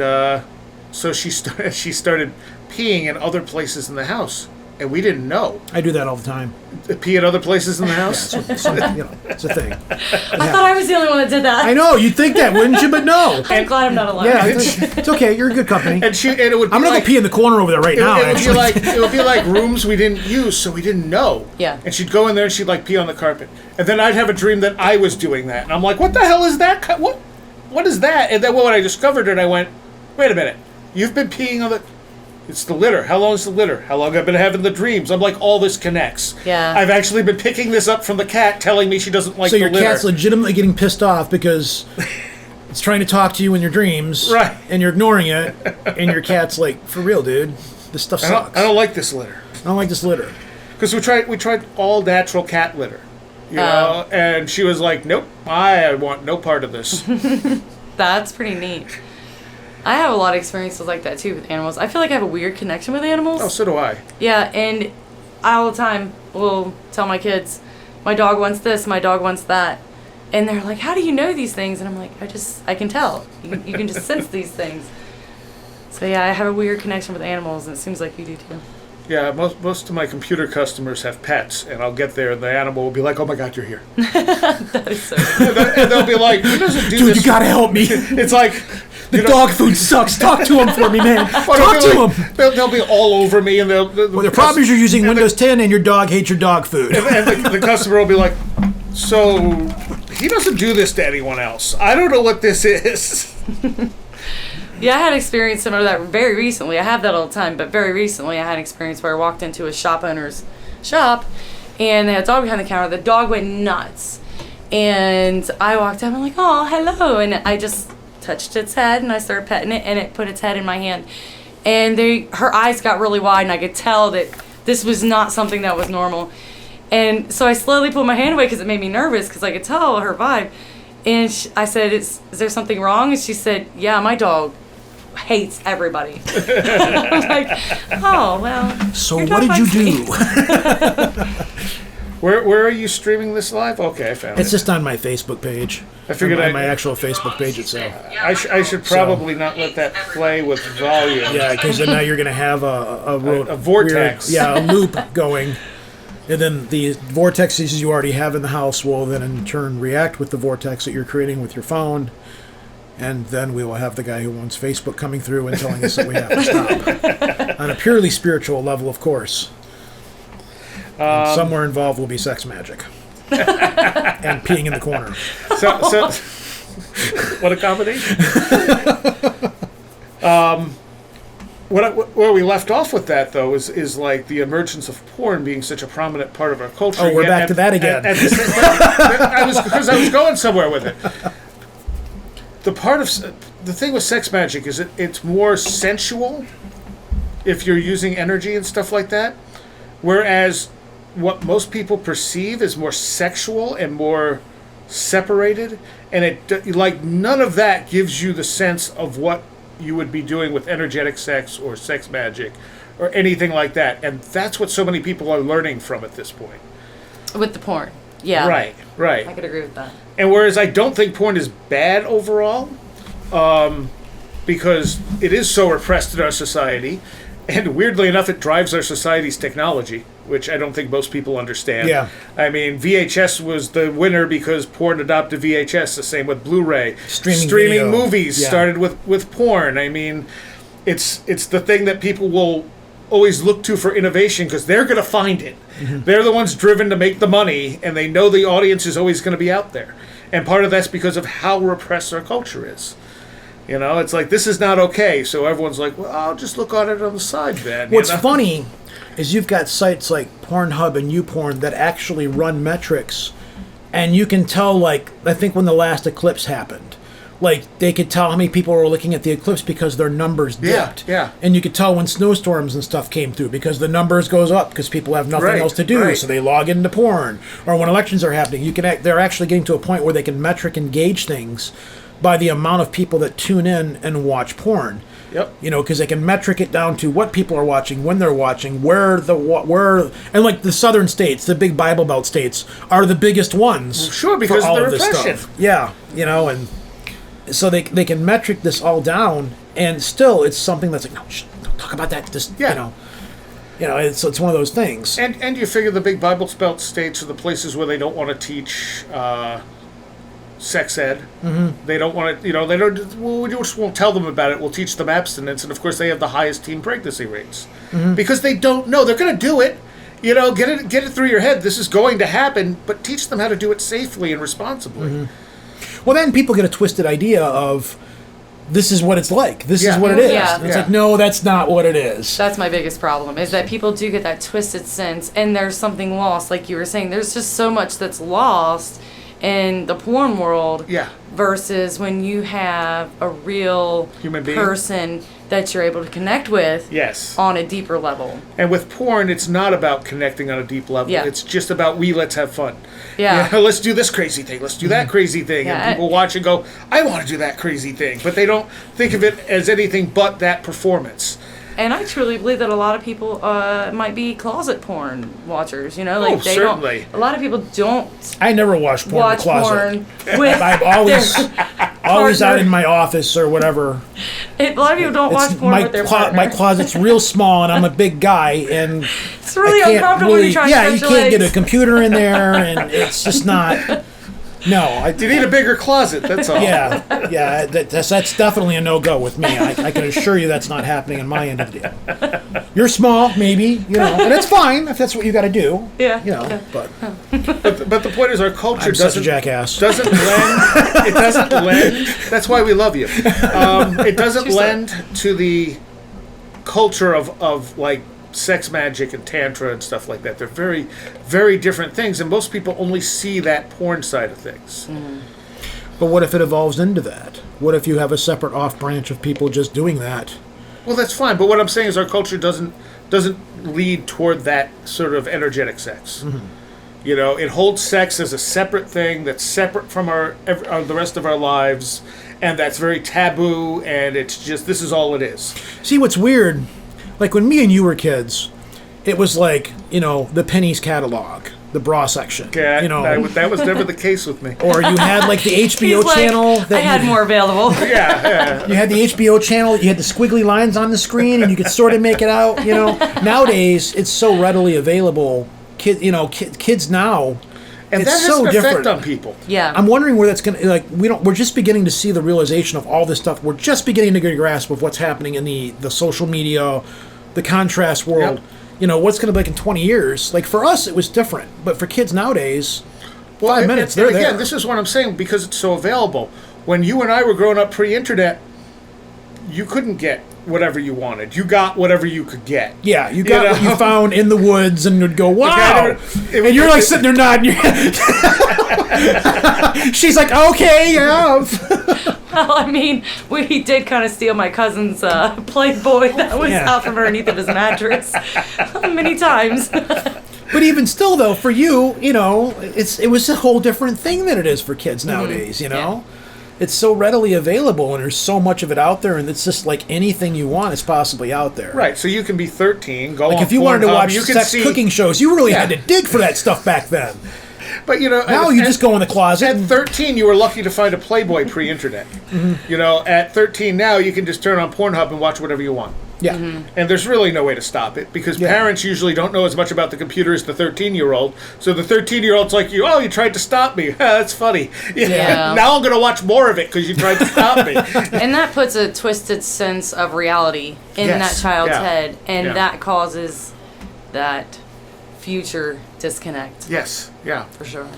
so she started peeing in other places in the house. And we didn't know. I do that all the time. Pee at other places in the house? It's a thing. I thought I was the only one that did that. I know, you'd think that, wouldn't you? But no. I'm glad I'm not alone. Yeah, it's okay. You're in good company. And it would be I'm going to like, go pee in the corner over there right now, actually. it would be like rooms we didn't use, so we didn't know. Yeah. And she'd go in there and she'd like pee on the carpet. And then I'd have a dream that I was doing that. And I'm like, what the hell is that? What is that? And then when I discovered it, I went, wait a minute. You've been peeing on the... It's the litter. How long is the litter? How long I've been having the dreams? I'm like, all this connects. Yeah. I've actually been picking this up from the cat telling me she doesn't like So the your litter. cat's legitimately getting pissed off because it's trying to talk to you in your dreams. Right. And you're ignoring it. And your cat's like, for real, dude. This stuff sucks. I don't like this litter. I don't like this litter. Because we tried all natural cat litter. You know? And she was like, nope, I want no part of this. That's pretty neat. I have a lot of experiences like that too with animals. I feel like I have a weird connection with animals. Oh, so do I. Yeah, and I all the time will tell my kids, my dog wants this, my dog wants that. And they're like, how do you know these things? And I'm like, I can tell. You can just sense these things. So yeah, I have a weird connection with animals, and it seems like you do too. Yeah, most of my computer customers have pets, and I'll get there, and the animal will be like, oh my God, you're here. That is so And they'll be like, who doesn't do Dude, this? you gotta help me. It's like... The dog food sucks. Talk to him for me, man. Talk to him. They'll be all over me, and Well, the problem is you're using Windows 10 and your dog hates your dog food. And the customer will be like, so he doesn't do this to anyone else. I don't know what this is. Yeah, I had experience similar to that very recently. I have that all the time, but very recently I had an experience where I walked into a shop owner's shop, and they had a dog behind the counter. The dog went nuts. And I walked up and I'm like, oh, hello. And I just touched its head, and I started petting it, and it put its head in my hand. And her eyes got really wide, and I could tell that this was not something that was normal. And so I slowly pulled my hand away because it made me nervous because I could tell her vibe. And I said, is there something wrong? And she said, yeah, my dog hates everybody. I was like, oh, well. So your what dog did you likes me. do? Where are you streaming this live? Okay, I found It's it. just on my Facebook page. I figured on my actual Facebook page itself. I should probably not let that play with volume. Yeah, because then now you're going to have a vortex. Weird, a loop going. And then the vortexes you already have in the house will then in turn react with the vortex that you're creating with your phone. And then we will have the guy who owns Facebook coming through and telling us that we have to stop. On a purely spiritual level, of course. And somewhere involved will be Sex Magick. And peeing in the corner. So what a combination. Where we left off with that, though, is like the emergence of porn being such a prominent part of our culture. Oh, we're back to that again. Because I was going somewhere with it. The thing with Sex Magick is it's more sensual if you're using energy and stuff like that, whereas what most people perceive is more sexual and more separated, and none of that gives you the sense of what you would be doing with energetic sex or sex magic or anything like that. And that's what so many people are learning from at this point. With the porn. Yeah. Right. I could agree with that. And whereas I don't think porn is bad overall, because it is so repressed in our society, and weirdly enough, it drives our society's technology, which I don't think most people understand. Yeah. I mean, VHS was the winner because porn adopted VHS. The same with Blu-ray. Streaming video. Movies started with porn. I mean, it's the thing that people will always look to for innovation because they're going to find it. Mm-hmm. They're the ones driven to make the money, and they know the audience is always going to be out there. And part of that's because of how repressed our culture is. You know, it's like, this is not okay. So everyone's like, well, I'll just look on it on the side then. What's funny is you've got sites like Pornhub and YouPorn that actually run metrics, and you can tell, like, I think when the last eclipse happened, like, they could tell how many people were looking at the eclipse because their numbers dipped. Yeah. And you could tell when snowstorms and stuff came through because the numbers goes up because people have nothing else to do, so they log into porn. Or when elections are happening, they're actually getting to a point where they can metric and gauge things by the amount of people that tune in and watch porn. Yep. You know, because they can metric it down to what people are watching, when they're watching, where, and like the southern states, the big Bible Belt states, are the biggest ones. Well, sure, because for all of of the this repression. stuff. Yeah, you know, and so they can metric this all down, and still it's something that's like, no, don't talk about that. Just you know, it's one of those things. And you figure the big Bible Belt states are the places where they don't want to teach sex ed. Mm-hmm. They don't want to, they don't. Well, we just won't tell them about it. We'll teach them abstinence, and of course, they have the highest teen pregnancy rates because they don't know. They're going to do it. You know, get it through your head. This is going to happen, but teach them how to do it safely and responsibly. Mm-hmm. Well, then people get a twisted idea of this is what it's like. This is what it is. Yeah. And it's like, no, that's not what it is. That's my biggest problem, is that people do get that twisted sense, and there's something lost. Like you were saying, there's just so much that's lost in the porn world versus when you have a real human being person that you're able to connect with on a deeper level. And with porn, it's not about connecting on a deep level. Yeah. It's just about let's have fun. Yeah. Let's do this crazy thing. Let's do that crazy thing. Yeah. And people watch and go, I want to do that crazy thing. But they don't think of it as anything but that performance. And I truly believe that a lot of people might be closet porn watchers. You know, like they certainly. don't. A lot of people don't. I never watched porn in the closet. Porn with I'm always out in my office or whatever. A lot of people don't watch porn with their partner. My closet's real small, and I'm a big guy, and it's really uncomfortable when you try to stretch you your can't legs. get a computer in there, and it's just not. No, you need a bigger closet. That's all. Yeah. That's definitely a no-go with me. I can assure you that's not happening on my end of the deal. You're small, maybe, and it's fine if that's what you got to do. Yeah. But the point is, our culture I'm such a jackass. Doesn't lend. It doesn't lend. That's why we love you. It doesn't lend to the culture of like Sex Magick and Tantra and stuff like that. They're very, very different things, and most people only see that porn side of things. Mm. But what if it evolves into that? What if you have a separate off branch of people just doing that? Well, that's fine, but what I'm saying is our culture doesn't lead toward that sort of energetic sex. Mm-hmm. You know, it holds sex as a separate thing that's separate from the rest of our lives, and that's very taboo, and it's just, this is all it is. See, what's weird, like when me and you were kids, it was like, the pennies catalog, the bra section. Yeah, that was never the case with me. Or you had like the HBO He's channel. Like, I had more available. Yeah. You had the HBO channel, you had the squiggly lines on the screen, and you could sort of make it out, Nowadays, it's so readily available. Kids now, and it's that has so an different effect on people. Yeah. I'm wondering where that's going to, we're just beginning to see the realization of all this stuff. We're just beginning to get a grasp of what's happening in the social media, the contrast world. Yep. What's going to be like in 20 years. Like for us, it was different. But for kids nowadays, 5 minutes, and they're again, there. this is what I'm saying, because it's so available. When you and I were growing up pre-internet, you couldn't get whatever you wanted. You got whatever you could get. Yeah, you got what you found in the woods and would go, wow! And you're like sitting there nodding your head. She's like, okay, yeah. Well, I mean, we did kind of steal my cousin's Playboy that was out from underneath of his mattress many times. But even still, though, for you, it was a whole different thing than it is for kids nowadays, Yeah. It's so readily available, and there's so much of it out there, and it's just like anything you want is possibly out there. Right, so you can be 13, go on Like if you wanted to Pornhub, watch you can sex see cooking shows, you really had to dig for that stuff back then. But now you just go in the closet. At 13, you were lucky to find a Playboy pre-internet. Mm-hmm. At 13 now, you can just turn on Pornhub and watch whatever you want. Yeah. Mm-hmm. And there's really no way to stop it, because parents usually don't know as much about the computer as the 13-year-old. So the 13-year-old's like, you tried to stop me. That's funny. Yeah. Now I'm going to watch more of it because you tried to stop me. And that puts a twisted sense of reality in that child's head, and that causes that future disconnect. Yes, yeah. For sure.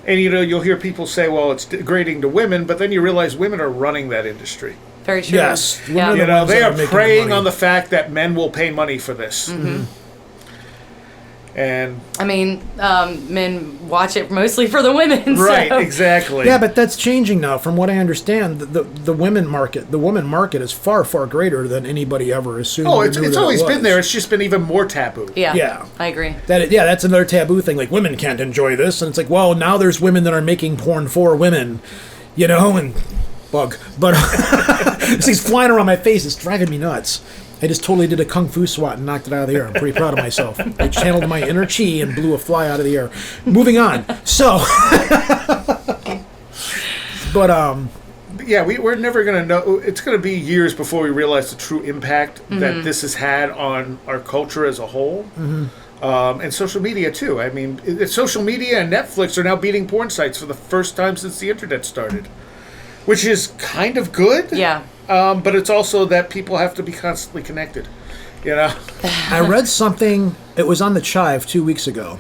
And you'll hear people say, well, it's degrading to women, but then you realize women are running that industry. Very true. Yes. Yeah. You know, they are making preying money. on the fact that men will pay money for this. And I mean, men watch it mostly for the women. right, so. exactly. Yeah, but that's changing now. From what I understand, the women market, the woman market is far, far greater than anybody ever assumed. Oh, or it's knew that always it been was. there. It's just been even more taboo. Yeah. Yeah. I agree. That's another taboo thing. Like, women can't enjoy this, and it's like, well, now there's women that are making porn for women, you know, and bug. But this thing's flying around my face. It's driving me nuts. I just totally did a kung fu swat and knocked it out of the air. I'm pretty proud of myself. I channeled my inner chi and blew a fly out of the air. Moving on. So, but Yeah, we're never going to know. It's going to be years before we realize the true impact that this has had on our culture as a whole. And social media, too. I mean, social media and Netflix are now beating porn sites for the first time since the internet started, which is kind of good. Yeah. But it's also that people have to be constantly connected, you know? I read something, it was on the Chive 2 weeks ago,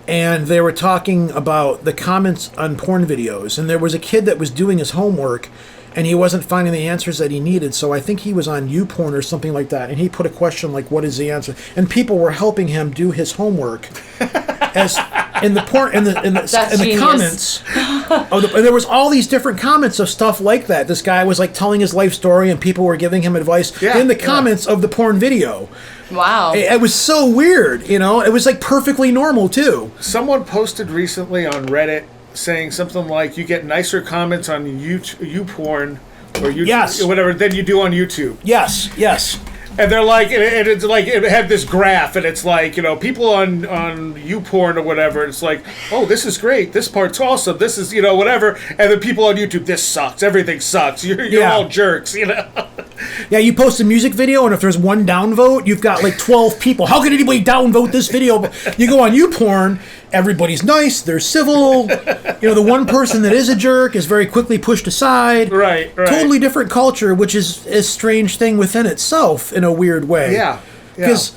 and they were talking about the comments on porn videos, and there was a kid that was doing his homework, and he wasn't finding the answers that he needed, so I think he was on YouPorn or something like that, and he put a question like, what is the answer? And people were helping him do his homework. As in the porn, in the genius. comments, and there was all these different comments of stuff like that. This guy was like telling his life story, and people were giving him advice in the comments of the porn video. Wow. It was so weird, you know. It was like perfectly normal too. Someone posted recently on Reddit saying something like, you get nicer comments on YouPorn or YouTube, Yes. whatever, than you do on YouTube. Yes, yes. And they're like, and it's like, it had this graph, and it's like, you know, people on YouPorn or whatever, it's like, oh, this is great, this part's awesome, this is, you know, whatever, and then people on YouTube, this sucks, everything sucks, you're all jerks, you know? Yeah, you post a music video, and if there's one downvote, you've got like 12 people. How can anybody downvote this video? You go on YouPorn, everybody's nice, they're civil. You know, the one person that is a jerk is very quickly pushed aside. Right. Totally different culture, which is a strange thing within itself in a weird way. Yeah. Because,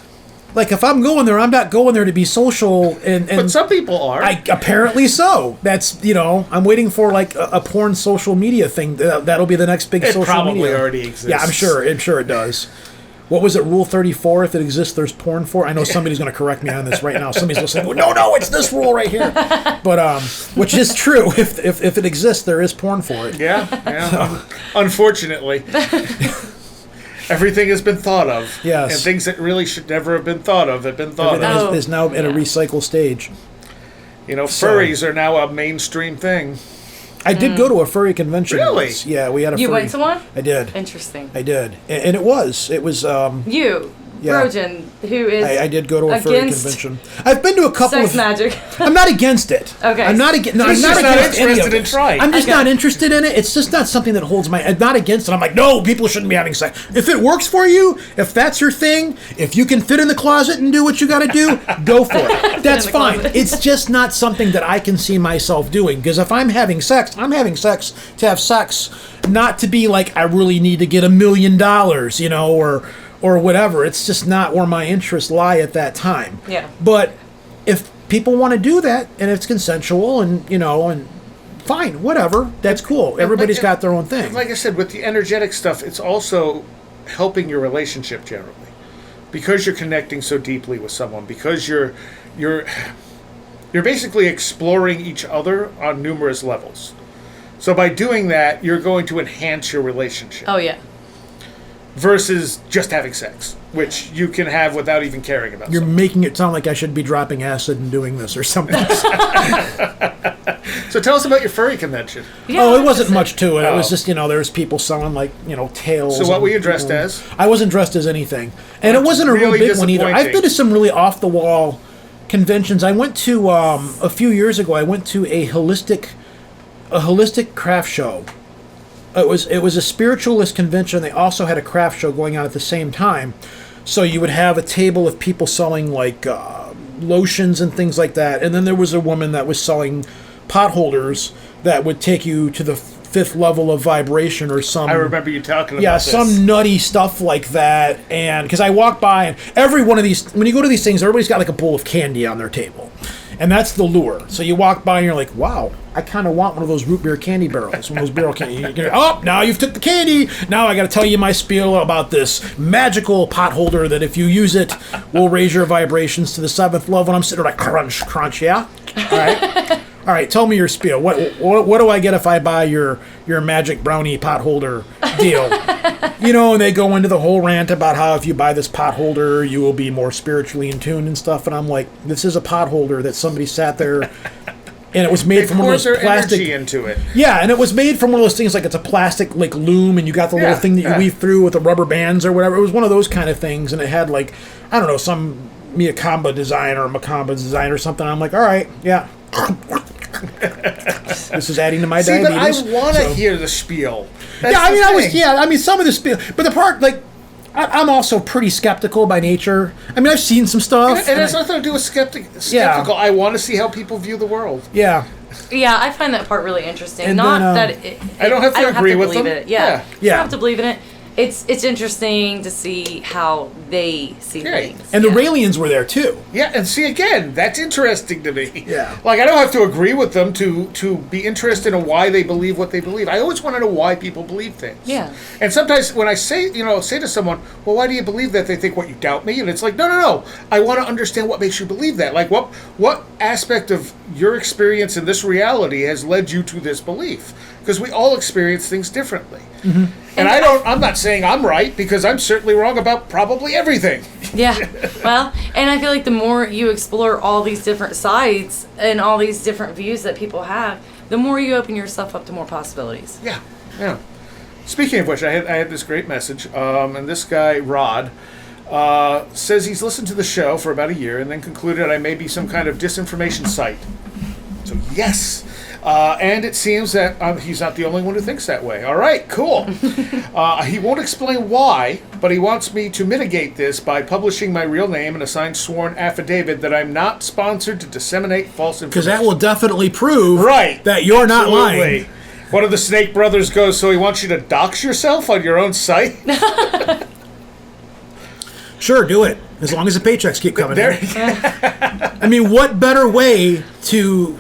like, if I'm going there, I'm not going there to be social. But some people are. Apparently so. That's, you know, I'm waiting for, like, a porn social media thing. That'll be the next big social media. It probably already exists. Yeah, I'm sure it does. What was it, Rule 34? If it exists, there's porn for? I know somebody's going to correct me on this right now. Somebody's listening. No, it's this rule right here. But which is true. If it exists, there is porn for it. Yeah. Unfortunately, everything has been thought of. Yes. And things that really should never have been thought of have been thought Everything of. is now in a recycle stage. You know, furries are now a mainstream thing. I did go to a furry convention. Really? Once. Yeah, we had a You furry. went to one? I did. Interesting. I did. And it was. You, Yeah. Roejen, who is I did go to a furry against convention. I've been to a couple Sex of. Magic. I'm not against it. Okay. I'm not against. No, He's I'm not just not against any of interested in it. trying. I'm just Okay. not interested in it. It's just not something that holds my. I'm not against it. I'm like, no, people shouldn't be having sex. If it works for you, if that's your thing, if you can fit in the closet and do what you got to do, go for it. That's the fine. closet. It's just not something that I can see myself doing. Because if I'm having sex to have sex, not to be like I really need to get $1 million, you know, or whatever. It's just not where my interests lie at that time. Yeah. But if people want to do that and it's consensual and, you know, and fine, whatever, that's cool. Everybody's got their own thing. Like I said, with the energetic stuff, it's also helping your relationship generally. Because you're connecting so deeply with someone, because you're basically exploring each other on numerous levels. So by doing that, you're going to enhance your relationship. Oh yeah. Versus just having sex, which you can have without even caring about You're someone. making it sound like I should be dropping acid and doing this or something. So tell us about your furry convention. Yeah, Oh, it wasn't much to it. It was Oh. just, you know, there's people selling, like, you know, tails. So what and, were you dressed know, as? I wasn't dressed as anything. And it wasn't a really real big one either. I've disappointing. been to some really off-the-wall conventions. I went to, a few years ago, I went to a holistic craft show. It was a spiritualist convention. They also had a craft show going on at the same time. So you would have a table of people selling, like, lotions and things like that. And then there was a woman that was selling pot holders that would take you to the fifth level of vibration or some. I remember you talking about Yeah, this. some nutty stuff like that. And because I walked by, and every one of these, when you go to these things, everybody's got like a bowl of candy on their table. And that's the lure. So you walk by and you're like, wow, I kind of want one of those root beer candy barrels. One of those barrel candy. Oh, now you've took the candy. Now I got to tell you my spiel about this magical pot holder that if you use it will raise your vibrations to the 7th level. And I'm sitting there like, crunch, crunch, yeah? All right. All right, tell me your spiel. What do I get if I buy your magic brownie pot holder deal? And they go into the whole rant about how if you buy this pot holder, you will be more spiritually in tune and stuff. And I'm like, this is a pot holder that somebody sat there, and it was made from one of those plastic. Energy into it. Yeah, and it was made from one of those things like it's a plastic like loom, and you got the little thing that you weave through with the rubber bands or whatever. It was one of those kind of things, and it had like, I don't know, some Miyakamba design or Makamba design or something. I'm like, all right, yeah. This is adding to my diabetes. But I want to hear the spiel. That's I mean, some of the spiel, but the part like I'm also pretty skeptical by nature. I mean, I've seen some stuff, and it has nothing to do with skeptical. Yeah. I want to see how people view the world. Yeah. Yeah, I find that part really interesting. And Not then, that I don't have to agree with them. It. Yeah. Yeah. You don't have to believe in it. It's interesting to see how they see things. And the Raelians were there too. Yeah, and see again, that's interesting to me. Yeah. Like I don't have to agree with them to be interested in why they believe what they believe. I always want to know why people believe things. Yeah. And sometimes when I say to someone, well, why do you believe that? They think, what, you doubt me? And it's like, no. I want to understand what makes you believe that. Like what aspect of your experience in this reality has led you to this belief? Because we all experience things differently. Mm-hmm. And I'm not saying I'm right, because I'm certainly wrong about probably everything. Yeah. Well, and I feel like the more you explore all these different sides and all these different views that people have, the more you open yourself up to more possibilities. Yeah. Speaking of which, I had this great message, and this guy, Rod, says he's listened to the show for about a year and then concluded I may be some kind of disinformation site. So, yes. And it seems that he's not the only one who thinks that way. All right, cool. He won't explain why, but he wants me to mitigate this by publishing my real name and a signed sworn affidavit that I'm not sponsored to disseminate false information. Because that will definitely prove that you're not Absolutely. lying. One of the Snake brothers goes, so he wants you to dox yourself on your own site? Sure, do it. As long as the paychecks keep coming in. There, I mean, what better way to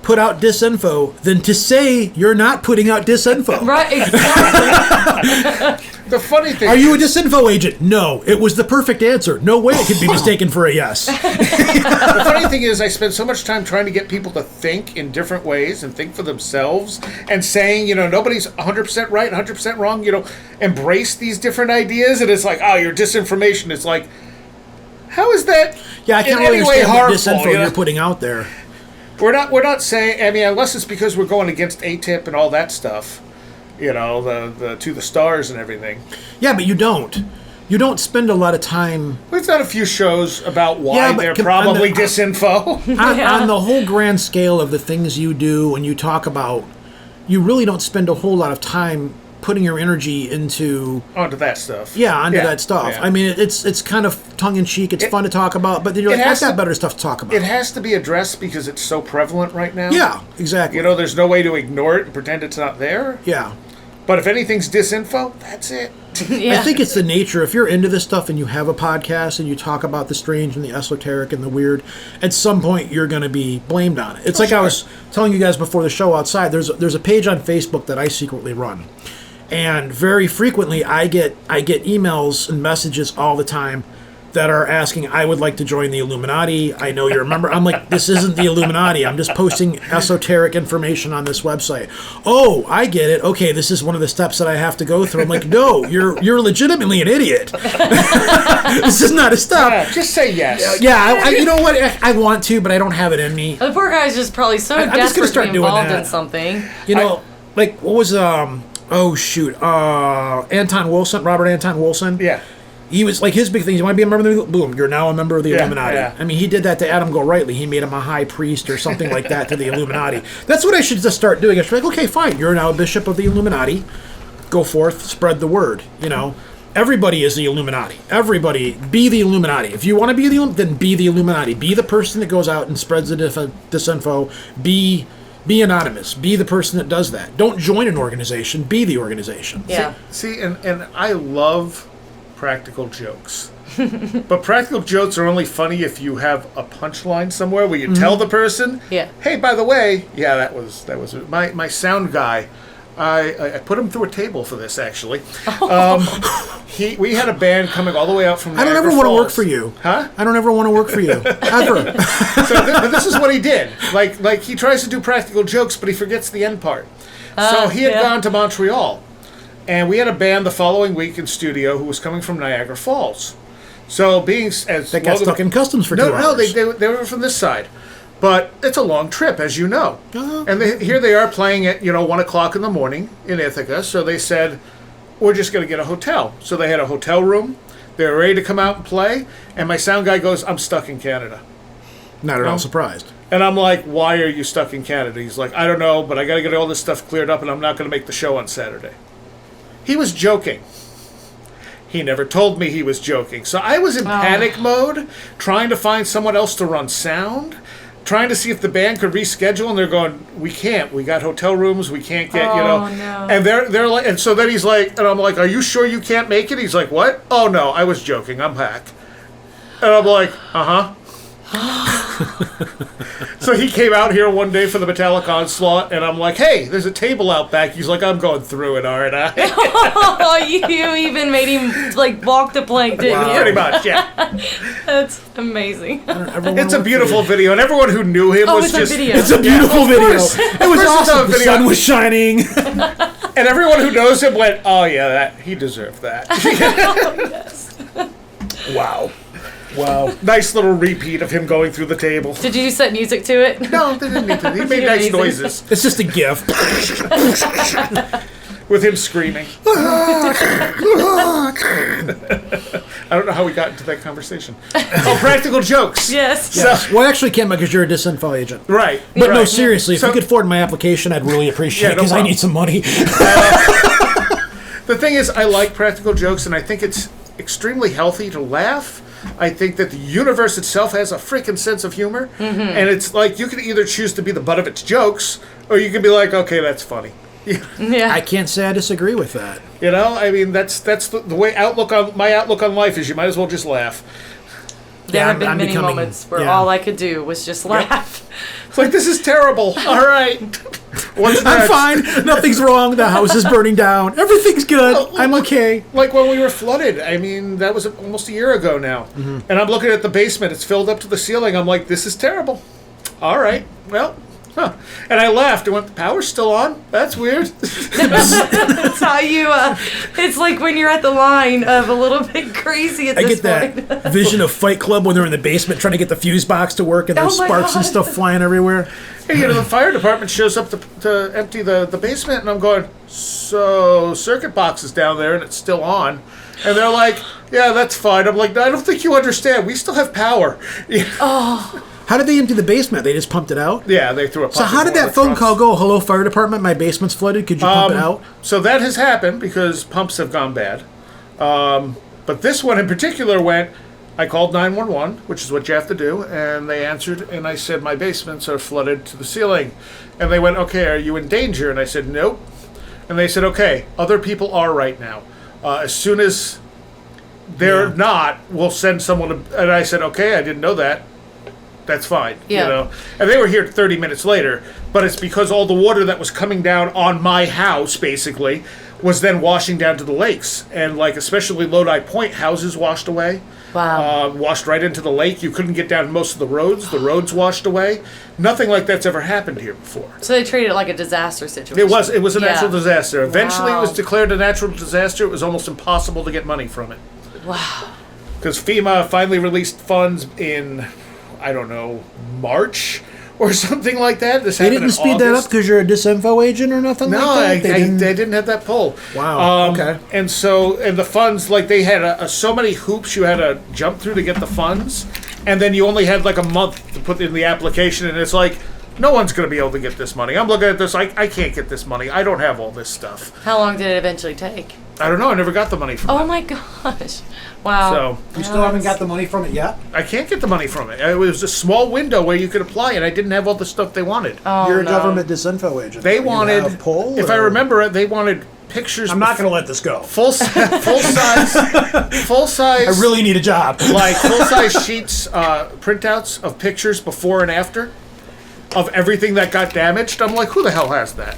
put out disinfo than to say you're not putting out disinfo? Right, exactly. the funny thing Are you a disinfo agent? No. It was the perfect answer. No way it could be mistaken for a yes. The funny thing is I spend so much time trying to get people to think in different ways and think for themselves and saying, nobody's 100% right, 100% wrong, embrace these different ideas, and it's like, oh, you're disinformation. It's like, how is that I can't in really any way understand what harmful? disinfo you're putting out there. We're not saying, I mean, unless it's because we're going against ATIP and all that stuff, the to the stars and everything. Yeah, but you don't. You don't spend a lot of time. We've done a few shows about why they're probably disinfo. On the whole grand scale of the things you do and you talk about, you really don't spend a whole lot of time putting your energy onto that stuff. That stuff. Yeah. I mean, it's kind of tongue-in-cheek. It's fun to talk about, but then you're like, I've got better stuff to talk about. It has to be addressed because it's so prevalent right now. Yeah, exactly. There's no way to ignore it and pretend it's not there. Yeah. But if anything's disinfo, that's it. Yeah. I think it's the nature. If you're into this stuff and you have a podcast and you talk about the strange and the esoteric and the weird, at some point you're going to be blamed on it. It's like I was telling you guys before the show outside, there's a page on Facebook that I secretly run. And very frequently, I get emails and messages all the time that are asking, I would like to join the Illuminati. I know you're a member. I'm like, this isn't the Illuminati. I'm just posting esoteric information on this website. Oh, I get it. Okay, this is one of the steps that I have to go through. I'm like, no, you're legitimately an idiot. This is not a step. Yeah, just say yes. Yeah, you know what? I want to, but I don't have it in me. The poor guy's just probably so I'm just gonna desperate to start be doing involved that. in something. Like what was Robert Anton Wilson. Yeah. He was like, his big thing is, you want to be a member of the boom, you're now a member of the Illuminati. Yeah. I mean, he did that to Adam Gorightly. He made him a high priest or something like that to the Illuminati. That's what I should just start doing. I should be like, okay, fine, you're now a bishop of the Illuminati. Go forth, spread the word, Everybody is the Illuminati. Everybody, be the Illuminati. If you want to be then be the Illuminati. Be the person that goes out and spreads the disinfo. Be anonymous. Be the person that does that. Don't join an organization. Be the organization. Yeah. See, and I love practical jokes. But practical jokes are only funny if you have a punchline somewhere where you tell the person, Yeah. hey, by the way, yeah, that was my sound guy. I put him through a table for this, actually. We had a band coming all the way out from I don't Niagara ever want to work Falls. for you. Huh? I don't ever want to work for you. Ever. But this is what he did. Like he tries to do practical jokes, but he forgets the end part. So he had gone to Montreal, and we had a band the following week in studio who was coming from Niagara Falls. So being as They got stuck in customs for 2 hours. No, they were from this side. But it's a long trip, as you know. Uh-huh. And here they are playing at 1 o'clock in the morning in Ithaca. So they said, we're just going to get a hotel. So they had a hotel room. They were ready to come out and play. And my sound guy goes, I'm stuck in Canada. Not at all surprised. And I'm like, why are you stuck in Canada? He's like, I don't know, but I got to get all this stuff cleared up, and I'm not going to make the show on Saturday. He was joking. He never told me he was joking. So I was in panic mode, trying to find someone else to run sound, trying to see if the band could reschedule, and they're going, we can't. We got hotel rooms. We can't get, No. And they're like, and so then he's like, and I'm like, are you sure you can't make it? He's like, what? Oh, no, I was joking. I'm hack. And I'm like, uh-huh. So he came out here one day for the Metallic Onslaught, and I'm like, hey, there's a table out back. He's like, I'm going through it, aren't I? Oh, you even made him walk the plank, didn't you? Pretty much, yeah. That's amazing. It's a beautiful video, and everyone who knew him was it's a just... video. It's a beautiful video. course. It was Of course it's awesome. a The video. sun was shining. And everyone who knows him went, oh, yeah, he deserved that. Yes. Wow. Nice little repeat of him going through the table. Did you set music to it? No, they didn't need to. He made nice Amazing. noises It's just a gift. with him screaming. I don't know how we got into that conversation. Oh, practical jokes. Yes. So, Well, actually, can't because you're a disinfo agent. right. But no, right. seriously, if So- you could forward my application, I'd really appreciate Yeah, it no because I problem. need some money. The thing is, I like practical jokes, and I think it's extremely healthy to laugh. I think that the universe itself has a freaking sense of humor, and it's like you can either choose to be the butt of its jokes, or you can be like, okay, that's funny. Yeah. I can't say I disagree with that. I mean, that's the way my outlook on life is. You might as well just laugh. There have been I'm many becoming- moments where yeah. all I could do was just laugh. It's like, this is terrible. All right, what's I'm next? fine. Nothing's wrong. The house is burning down. Everything's good. I'm okay. Like when we were flooded. I mean, that was almost a year ago now. And I'm looking at the basement. It's filled up to the ceiling. I'm like, this is terrible. All right, well. Huh. And I laughed and went, the power's still on? That's weird. That's how you, it's like when you're at the line of a little bit crazy at I this get point. that vision of Fight Club when they're in the basement trying to get the fuse box to work and there's Oh my sparks and God. stuff flying everywhere. Hey, the fire department shows up to empty the basement, and I'm going, so circuit box is down there and it's still on. And they're like, yeah, that's fine. I'm like, no, I don't think you understand. We still have power. How did they empty the basement? They just pumped it out? Yeah, they threw a pump So how in did one of that the phone trucks. call go? Hello, fire department, my basement's flooded. Could you pump it out? So that has happened because pumps have gone bad. But this one in particular went, I called 911, which is what you have to do, and they answered, and I said, my basements are flooded to the ceiling. And they went, okay, are you in danger? And I said, nope. And they said, okay, other people are right now. As soon as they're Yeah. not, we'll send someone to... And I said, okay, I didn't know that. That's fine. Yeah. And they were here 30 minutes later, but it's because all the water that was coming down on my house, basically, was then washing down to the lakes. And, like, especially Lodi Point, houses washed away. Wow. Washed right into the lake. You couldn't get down most of the roads. The roads washed away. Nothing like that's ever happened here before. So they treated it like a disaster situation. It was a natural Yeah. disaster. Eventually it was Wow. declared a natural disaster. It was almost impossible to get money from it. Wow. Because FEMA finally released funds in, I don't know, March or something like that. This They happened didn't in speed that up August. because you're a disinfo agent or nothing No, like that? they didn't have that pull. Wow, okay. And the funds, like they had so many hoops you had to jump through to get the funds, and then you only had like a month to put in the application, and it's like, no one's going to be able to get this money. I'm looking at this, I can't get this money. I don't have all this stuff. How long did it eventually take? I don't know. I never got the money from Oh them. my gosh. Wow. So You still haven't got the money from it yet? I can't get the money from it. It was a small window where you could apply, and I didn't have all the stuff they wanted. Oh, You're a no. government disinfo agent. They You wanted, have a poll, if I or- remember it, they wanted pictures. I'm not going to let this go. Full size. I really need a job. Like full size sheets, printouts of pictures before and after of everything that got damaged. I'm like, who the hell has that?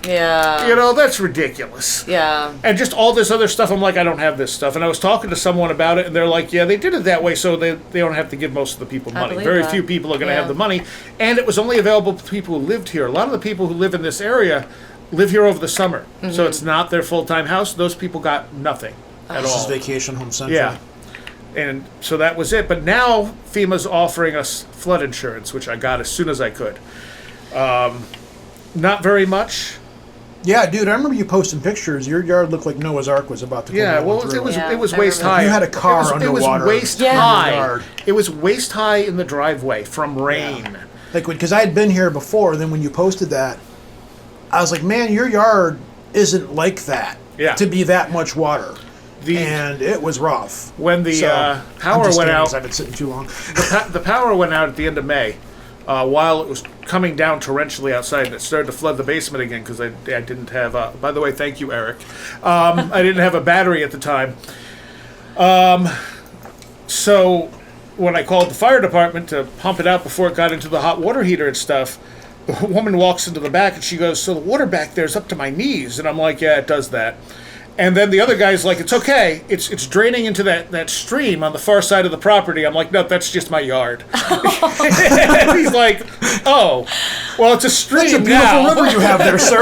Yeah. You know, that's ridiculous. Yeah. And just all this other stuff, I'm like, I don't have this stuff. And I was talking to someone about it, and they're like, yeah, they did it that way so they don't have to give most of the people money. believe Very that. few people are going to have the money. And it was only available to people who lived here. A lot of the people who live in this area live here over the summer. So it's not their full-time house. Those people got nothing at This all. is Vacation Home Central. Yeah. And so that was it. But now FEMA's offering us flood insurance, which I got as soon as I could. Not very much. Yeah, dude, I remember you posting pictures. Your yard looked like Noah's Ark was about to come Yeah, down well, through. it was Yeah, it was I waist remember. high. You had a car it was underwater waist in your high. yard. It was waist high in the driveway from rain. Like, because I had been here before, then when you posted that, I was like, man, your yard isn't like that. Yeah. To be that much water. The And it was rough. when the So, power I'm just went kidding, out, 'cause I've been sitting too long. the power went out at the end of May. While it was coming down torrentially outside, and it started to flood the basement again because I didn't have. By the way, thank you, Eric. I didn't have a battery at the time. So when I called the fire department to pump it out before it got into the hot water heater and stuff, the woman walks into the back and she goes, "So the water back there's up to my knees," and I'm like, "Yeah, it does that." And then the other guy's like, "It's okay. It's draining into that stream on the far side of the property." I'm like, "No, that's just my yard." And he's like, "Oh, well, it's a stream That's a beautiful now." river you have there, sir.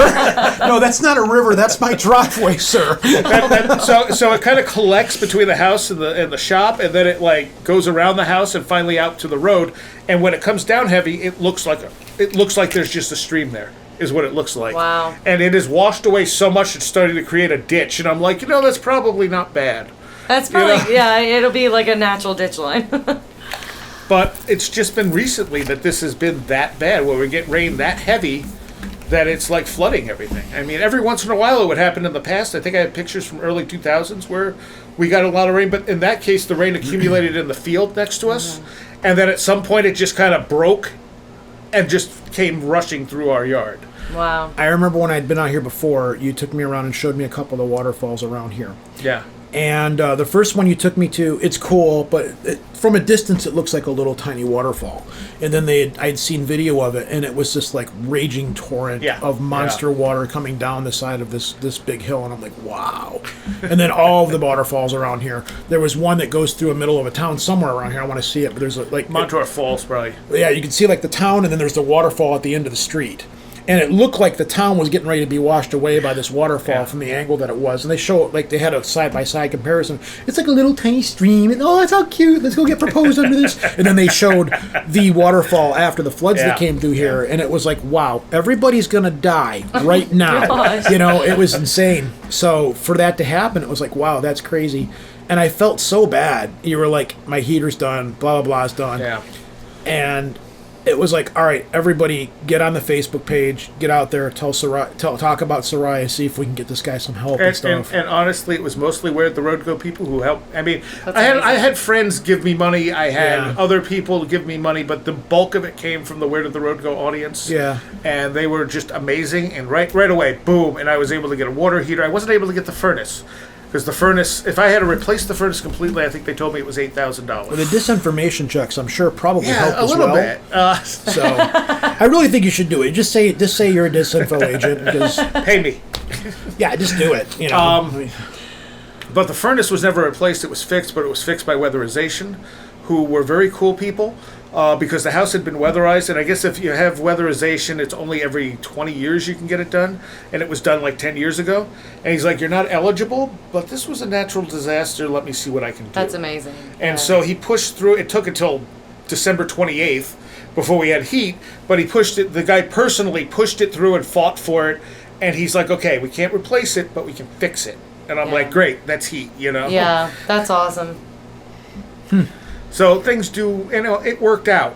No, that's not a river. That's my driveway, sir. So it kind of collects between the house and the shop, and then it like goes around the house and finally out to the road. And when it comes down heavy, it looks like there's just a stream there. Is what it looks like. Wow. And it is washed away so much it's starting to create a ditch. And I'm like, that's probably not bad. That's probably, yeah, it'll be like a natural ditch line. But it's just been recently that this has been that bad, where we get rain that heavy that it's like flooding everything. I mean, every once in a while it would happen in the past. I think I had pictures from early 2000s where we got a lot of rain, but in that case the rain accumulated in the field next to us. And then at some point it just kind of broke and just came rushing through our yard. Wow. I remember when I'd been out here before, you took me around and showed me a couple of the waterfalls around here. Yeah. And the first one you took me to, it's cool, but from a distance it looks like a little tiny waterfall. And then I'd seen video of it, and it was this like raging torrent of monster water coming down the side of this big hill, and I'm like, wow. And then all of the waterfalls around here. There was one that goes through a middle of a town somewhere around here. I want to see it, but there's like Montour Falls, probably. Yeah, you can see like the town, and then there's the waterfall at the end of the street. And it looked like the town was getting ready to be washed away by this waterfall from the angle that it was. And they show it like they had a side-by-side comparison. It's like a little tiny stream. And, that's how cute. Let's go get proposed under this. And then they showed the waterfall after the floods that came through here. And it was like, wow, everybody's going to die right now. Gosh. It was insane. So for that to happen, it was like, wow, that's crazy. And I felt so bad. You were like, my heater's done, blah, blah, blah's done. Yeah. And it was like, all right, everybody get on the Facebook page, get out there, talk about Seriah, see if we can get this guy some help and stuff. And honestly, it was mostly Where the Road Go people who helped. I mean, That's I amazing. had friends give me money. I had other people give me money, but the bulk of it came from the Where Did the Road Go audience. Yeah. And they were just amazing. And right away, boom, and I was able to get a water heater. I wasn't able to get the furnace. Because the furnace, if I had to replace the furnace completely, I think they told me it was $8,000. Well, the disinformation checks, I'm sure, probably helped a as little well. bit. So I really think you should do it. Just say you're a disinfo agent, because Pay me. yeah, just do it. But the furnace was never replaced. It was fixed, but it was fixed by Weatherization, who were very cool people. Because the house had been weatherized, and I guess if you have weatherization, it's only every 20 years you can get it done, and it was done like 10 years ago. And he's like, "You're not eligible, but this was a natural disaster. Let me see what I can do." That's amazing. And so he pushed through. It took until December 28th before we had heat, but he pushed it. The guy personally pushed it through and fought for it. And he's like, "Okay, we can't replace it, but we can fix it." And I'm like, "Great, that's heat, Yeah, that's awesome. So things do, it worked out.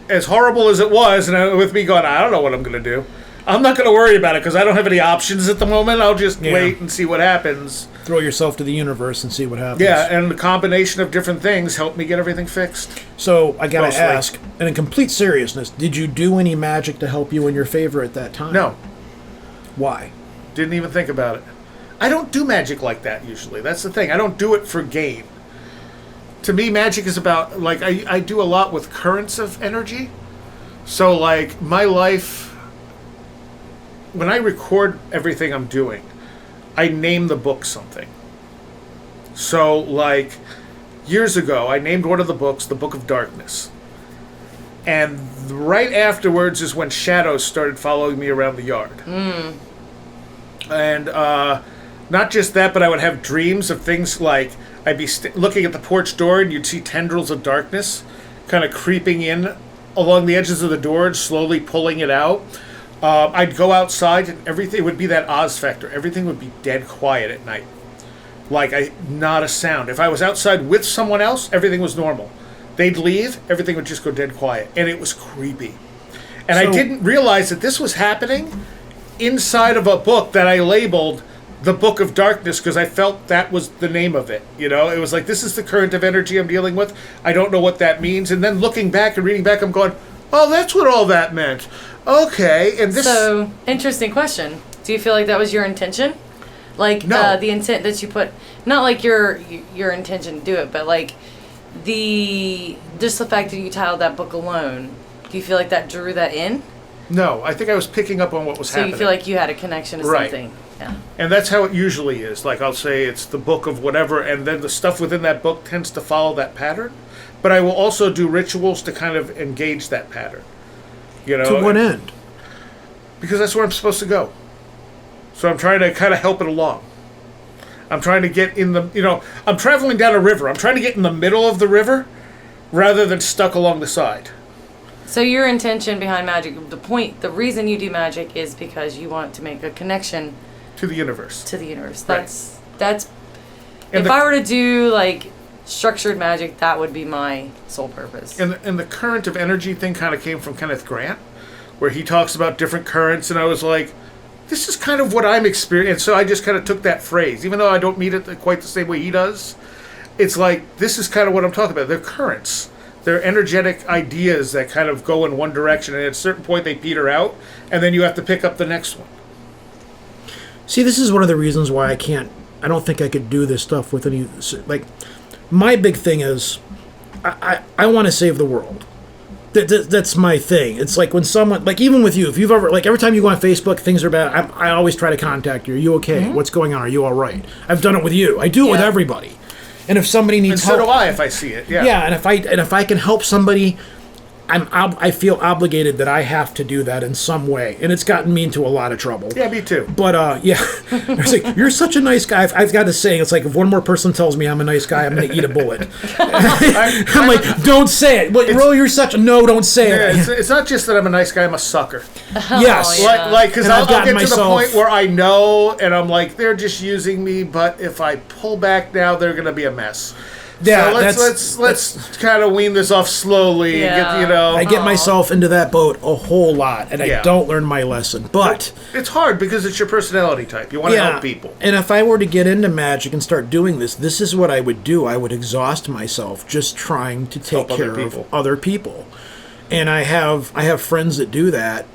As horrible as it was, and with me going, I don't know what I'm going to do. I'm not going to worry about it because I don't have any options at the moment. I'll just wait and see what happens. Throw yourself to the universe and see what happens. Yeah, and the combination of different things helped me get everything fixed. So I got to Mostly. ask, and in complete seriousness, did you do any magic to help you in your favor at that time? No, Why? didn't even think about it. I don't do magic like that usually. That's the thing. I don't do it for gain. To me, magic is about, like, I do a lot with currents of energy. So, like, my life, when I record everything I'm doing, I name the book something. So, like, years ago, I named one of the books the Book of Darkness. And right afterwards is when shadows started following me around the yard. And not just that, but I would have dreams of things like I'd be looking at the porch door and you'd see tendrils of darkness kind of creeping in along the edges of the door and slowly pulling it out. I'd go outside and everything would be that Oz factor. Everything would be dead quiet at night. Like, not a sound. If I was outside with someone else, everything was normal. They'd leave, everything would just go dead quiet. And it was creepy. And I didn't realize that this was happening inside of a book that I labeled the Book of Darkness because I felt that was the name of it. You know, it was like, this is the current of energy I'm dealing with. I don't know what that means. And then looking back and reading back, I'm going, oh, that's what all that meant. Okay. And this. So, interesting question. Do you feel like that was your intention? Like, No. The intent that you put, not like your intention to do it, but like just the fact that you titled that book alone, do you feel like that drew that in? No, I think I was picking up on what was happening. So you feel like you had a connection to Right. something. Yeah. And that's how it usually is. Like, I'll say it's the book of whatever, and then the stuff within that book tends to follow that pattern. But I will also do rituals to kind of engage that pattern. You know, To what end? because that's where I'm supposed to go. So I'm trying to kind of help it along. I'm trying to get in the, I'm traveling down a river. I'm trying to get in the middle of the river rather than stuck along the side. So your intention behind magic, the reason you do magic is because you want to make a connection To the universe. to the universe. Right. That's And if I were to do like structured magic, that would be my sole purpose. And the current of energy thing kind of came from Kenneth Grant, where he talks about different currents, and I was like, this is kind of what I'm experiencing. So I just kind of took that phrase, even though I don't mean it quite the same way he does. It's like, this is kind of what I'm talking about. They're currents. They're energetic ideas that kind of go in one direction, and at a certain point they peter out, and then you have to pick up the next one. See, this is one of the reasons why I don't think I could do this stuff with any, like, my big thing is, I want to save the world. That's my thing. It's like when someone, like even with you, if you've ever, like every time you go on Facebook, things are bad, I always try to contact you. Are you okay? Mm-hmm. What's going on? Are you all right? I've done it with you. I do it with Yeah. everybody. And if somebody And needs so help, do I if I see it. Yeah. yeah, and if I can help somebody, I feel obligated that I have to do that in some way, and it's gotten me into a lot of trouble. Yeah, me too. But yeah, it's like, you're such a nice guy. I've got to say, it's like if one more person tells me I'm a nice guy, I'm going to eat a bullet. I'm like, don't say it. But Ro, you're such a no. Don't say Yeah, it. it's not just that I'm a nice guy, I'm a sucker. Yes. yeah. Like, because And I'll I've get gotten to the myself- point where I know, and I'm like, they're just using me, but if I pull back now, they're going to be a mess. Yeah, so let's kind of wean this off slowly. Yeah. And get, I get myself into that boat a whole lot, and I Yeah. don't learn my lesson. But it's hard because it's your personality type. You want to help people. And if I were to get into magic and start doing this is what I would do. I would exhaust myself just trying to take Help other care of people. other people. And I have friends that do that.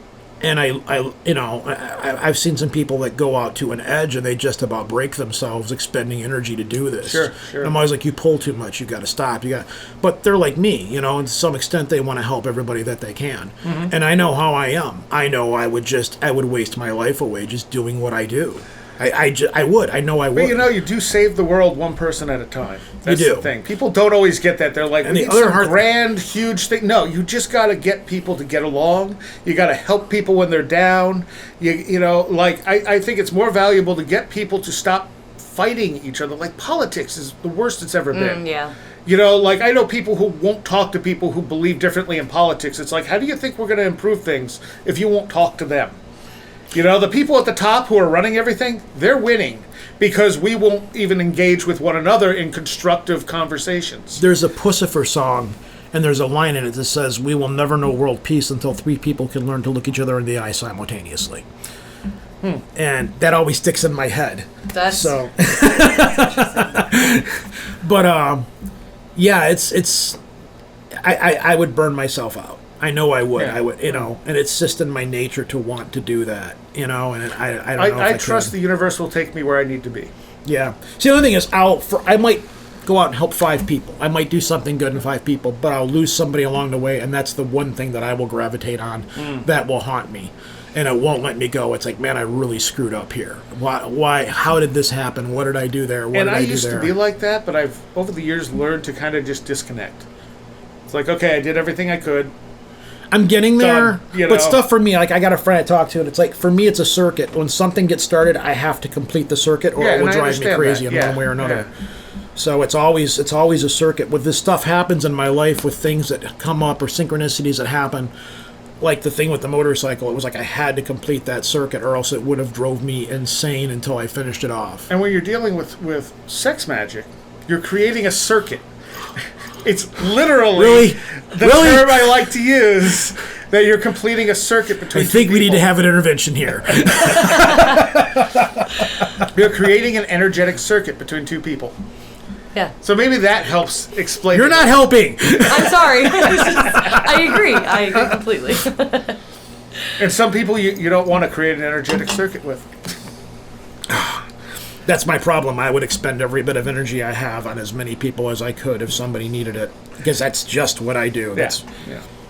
And I've seen some people that go out to an edge and they just about break themselves expending energy to do this. Sure. And I'm always like, you pull too much, you got to stop. But they're like me, and to some extent they want to help everybody that they can. Mm-hmm. And I know how I am. I know I would waste my life away just doing what I do. I would. I know I would. But you do save the world one person at a time. That's You do. the thing. People don't always get that. They're like, And we the need other some hard- grand, huge thing. No, you just got to get people to get along. You got to help people when they're down. I think it's more valuable to get people to stop fighting each other. Like, politics is the worst it's ever been. Yeah. I know people who won't talk to people who believe differently in politics. It's like, how do you think we're going to improve things if you won't talk to them? The people at the top who are running everything, they're winning because we won't even engage with one another in constructive conversations. There's a Pussifer song, and there's a line in it that says, "We will never know world peace until three people can learn to look each other in the eye simultaneously." And that always sticks in my head. That's So, but yeah, it's I would burn myself out. I know I would. Yeah. I would, and it's just in my nature to want to do that, and I don't know if I trust the universe will take me where I need to be. Yeah. See, the other thing is, I might go out and help 5 people. I might do something good in 5 people, but I'll lose somebody along the way, and that's the one thing that I will gravitate on that will haunt me. And it won't let me go. It's like, man, I really screwed up here. Why? How did this happen? What did I do there? What did I do there? I used to be like that, but I've, over the years, learned to kind of just disconnect. It's like, okay, I did everything I could. I'm getting there. Done, but stuff for me, like I got a friend I talk to, and it's like, for me, it's a circuit. When something gets started, I have to complete the circuit, or it will drive me crazy in one way or another. Yeah. So it's always a circuit. With this stuff happens in my life, with things that come up or synchronicities that happen. Like the thing with the motorcycle, it was like I had to complete that circuit, or else it would have drove me insane until I finished it off. And when you're dealing with sex magic, you're creating a circuit. It's literally the term I like to use, that you're completing a circuit between two people. I think we need to have an intervention here. You're creating an energetic circuit between 2 people. Yeah. So maybe that helps explain. You're not helping. I'm sorry. I agree. I agree completely. And some people you don't want to create an energetic circuit with. That's my problem. I would expend every bit of energy I have on as many people as I could if somebody needed it. Because that's just what I do.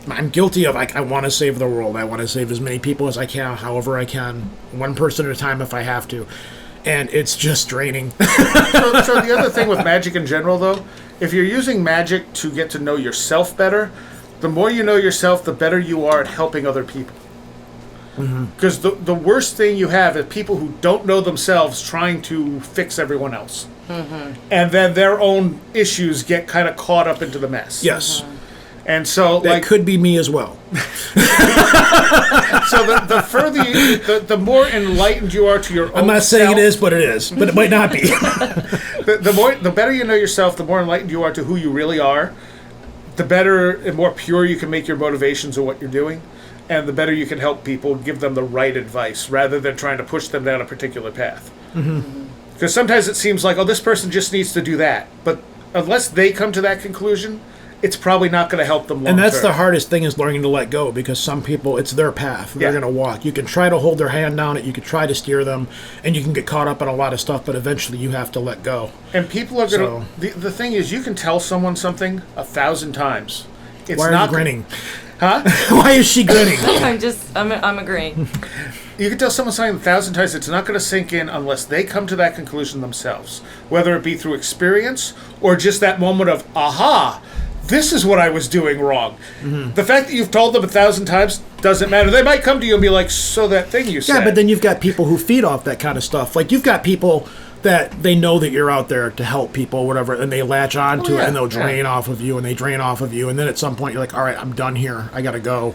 I'm guilty of, I want to save the world. I want to save as many people as I can, however I can. 1 person at a time if I have to. And it's just draining. So the other thing with magic in general, though, if you're using magic to get to know yourself better, the more you know yourself, the better you are at helping other people. Because the worst thing you have is people who don't know themselves trying to fix everyone else. And then their own issues get kind of caught up into the mess. Yes. And so, that could be me as well. So the further the more enlightened you are to your own I'm not saying it is, but it is. But it might not be. the better you know yourself, the more enlightened you are to who you really are, the better and more pure you can make your motivations of what you're doing, and the better you can help people, give them the right advice, rather than trying to push them down a particular path. Because sometimes it seems like, oh, this person just needs to do that. But unless they come to that conclusion, it's probably not going to help them long term. And that's the hardest thing, is learning to let go, because some people, it's their path. They're going to walk. You can try to hold their hand down it. You can try to steer them, and you can get caught up in a lot of stuff, but eventually you have to let go. And people are going to... The thing is, you can tell someone something 1,000 times. It's Why are you grinning? Huh? Why is she grinning? I'm agreeing. You can tell someone something 1,000 times. It's not going to sink in unless they come to that conclusion themselves. Whether it be through experience or just that moment of, aha, this is what I was doing wrong. The fact that you've told them 1,000 times doesn't matter. They might come to you and be like, so that thing you said. Yeah, but then you've got people who feed off that kind of stuff. Like, you've got people that they know that you're out there to help people, whatever, and they latch on to it, and they'll drain off of you, and they drain off of you, and then at some point you're like, all right, I'm done here. I got to go.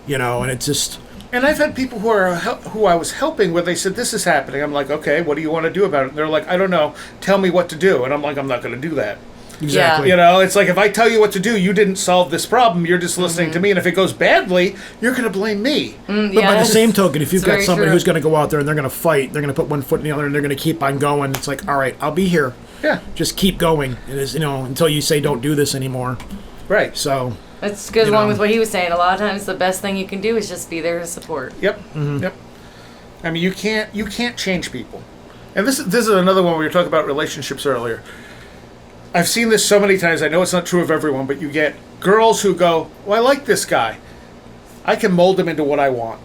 And it's just... And I've had people who I was helping where they said, this is happening. I'm like, okay, what do you want to do about it? And they're like, I don't know. Tell me what to do. And I'm like, I'm not going to do that. Exactly. It's like, if I tell you what to do, you didn't solve this problem. You're just listening to me. And if it goes badly, you're going to blame me. But by the same token, if you've got somebody who's going to go out there and they're going to fight, they're going to put one foot in the other, and they're going to keep on going, it's like, all right, I'll be here. Yeah. Just keep going. It is, until you say don't do this anymore. Right. So... It goes along with what he was saying. A lot of times the best thing you can do is just be there to support. Yep. Yep. I mean, you can't change people. And this is another one we were talking about relationships earlier. I've seen this so many times. I know it's not true of everyone, but you get girls who go, well, I like this guy. I can mold him into what I want.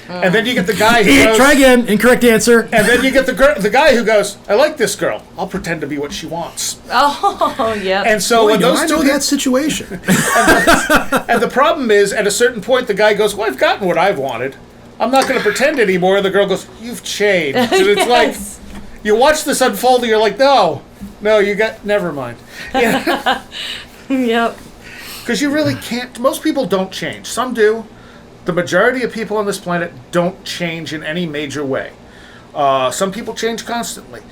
And then you get the guy who goes... Try again. Incorrect answer. And then you get the guy who goes, I like this girl. I'll pretend to be what she wants. Oh, yeah. And so when those two... that situation. and the problem is, at a certain point, the guy goes, well, I've gotten what I've wanted. I'm not going to pretend anymore. And the girl goes, you've changed. And it's like, you watch this unfold, and you're like, no, you got... Never mind. Yeah. Yep. Because you really can't... Most people don't change. Some do. The majority of people on this planet don't change in any major way. Some people change constantly.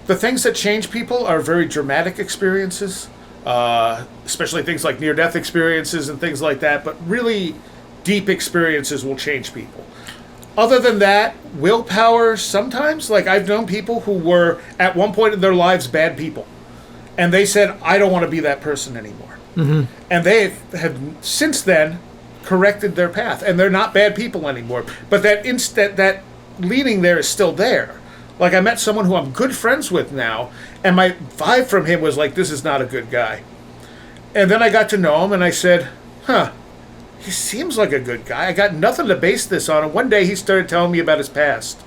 The things that change people are very dramatic experiences, especially things like near-death experiences and things like that, but really deep experiences will change people. Other than that, willpower sometimes, like I've known people who were at one point in their lives bad people, and they said, I don't want to be that person anymore. And they have since then corrected their path, and they're not bad people anymore. But that leaning there is still there. Like, I met someone who I'm good friends with now, and my vibe from him was like, this is not a good guy. And then I got to know him, and I said, he seems like a good guy. I got nothing to base this on. And one day he started telling me about his past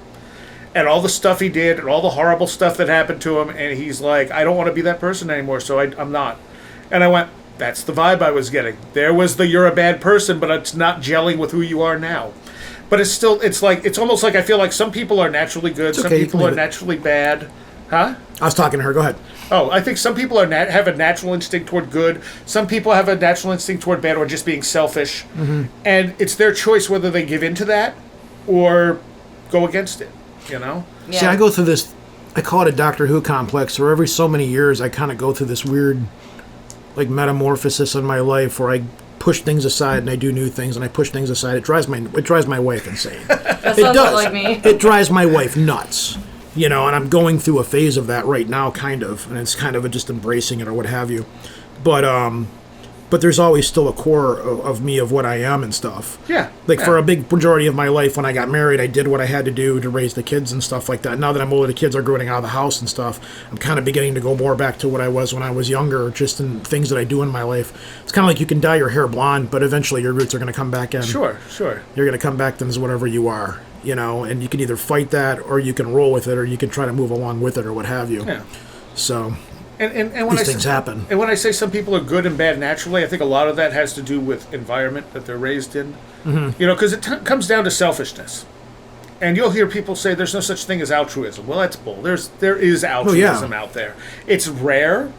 and all the stuff he did and all the horrible stuff that happened to him. And he's like, I don't want to be that person anymore, so I'm not. And I went, that's the vibe I was getting. There was the you're a bad person, but it's not gelling with who you are now. But it's almost like I feel like some people are naturally good, some people are naturally bad. Huh? I was talking to her. Go ahead. Oh, I think some people have a natural instinct toward good. Some people have a natural instinct toward bad or just being selfish. Mm-hmm. And it's their choice whether they give into that or go against it, you know? Yeah. See, I go through this, I call it a Doctor Who complex, where every so many years I kind of go through this weird, like, metamorphosis in my life where I push things aside and I do new things, and I push things aside. It drives my wife insane. That sounds like me. It drives my wife nuts. You know, and I'm going through a phase of that right now, kind of, and it's kind of just embracing it or what have you. But there's always still a core of me of what I am and stuff. Yeah. For a big majority of my life, when I got married, I did what I had to do to raise the kids and stuff like that. Now that I'm older, the kids are growing out of the house and stuff. I'm kind of beginning to go more back to what I was when I was younger, just in things that I do in my life. It's kind of like you can dye your hair blonde, but eventually your roots are going to come back in. Sure. You're going to come back then as whatever you are. You know, and you can either fight that, or you can roll with it, or you can try to move along with it, or what have you. Yeah. So, and when these things happen. And when I say some people are good and bad naturally, I think a lot of that has to do with environment that they're raised in. Mm-hmm. You know, because it comes down to selfishness. And you'll hear people say there's no such thing as altruism. Well, that's bull. There is altruism out there. It's rare.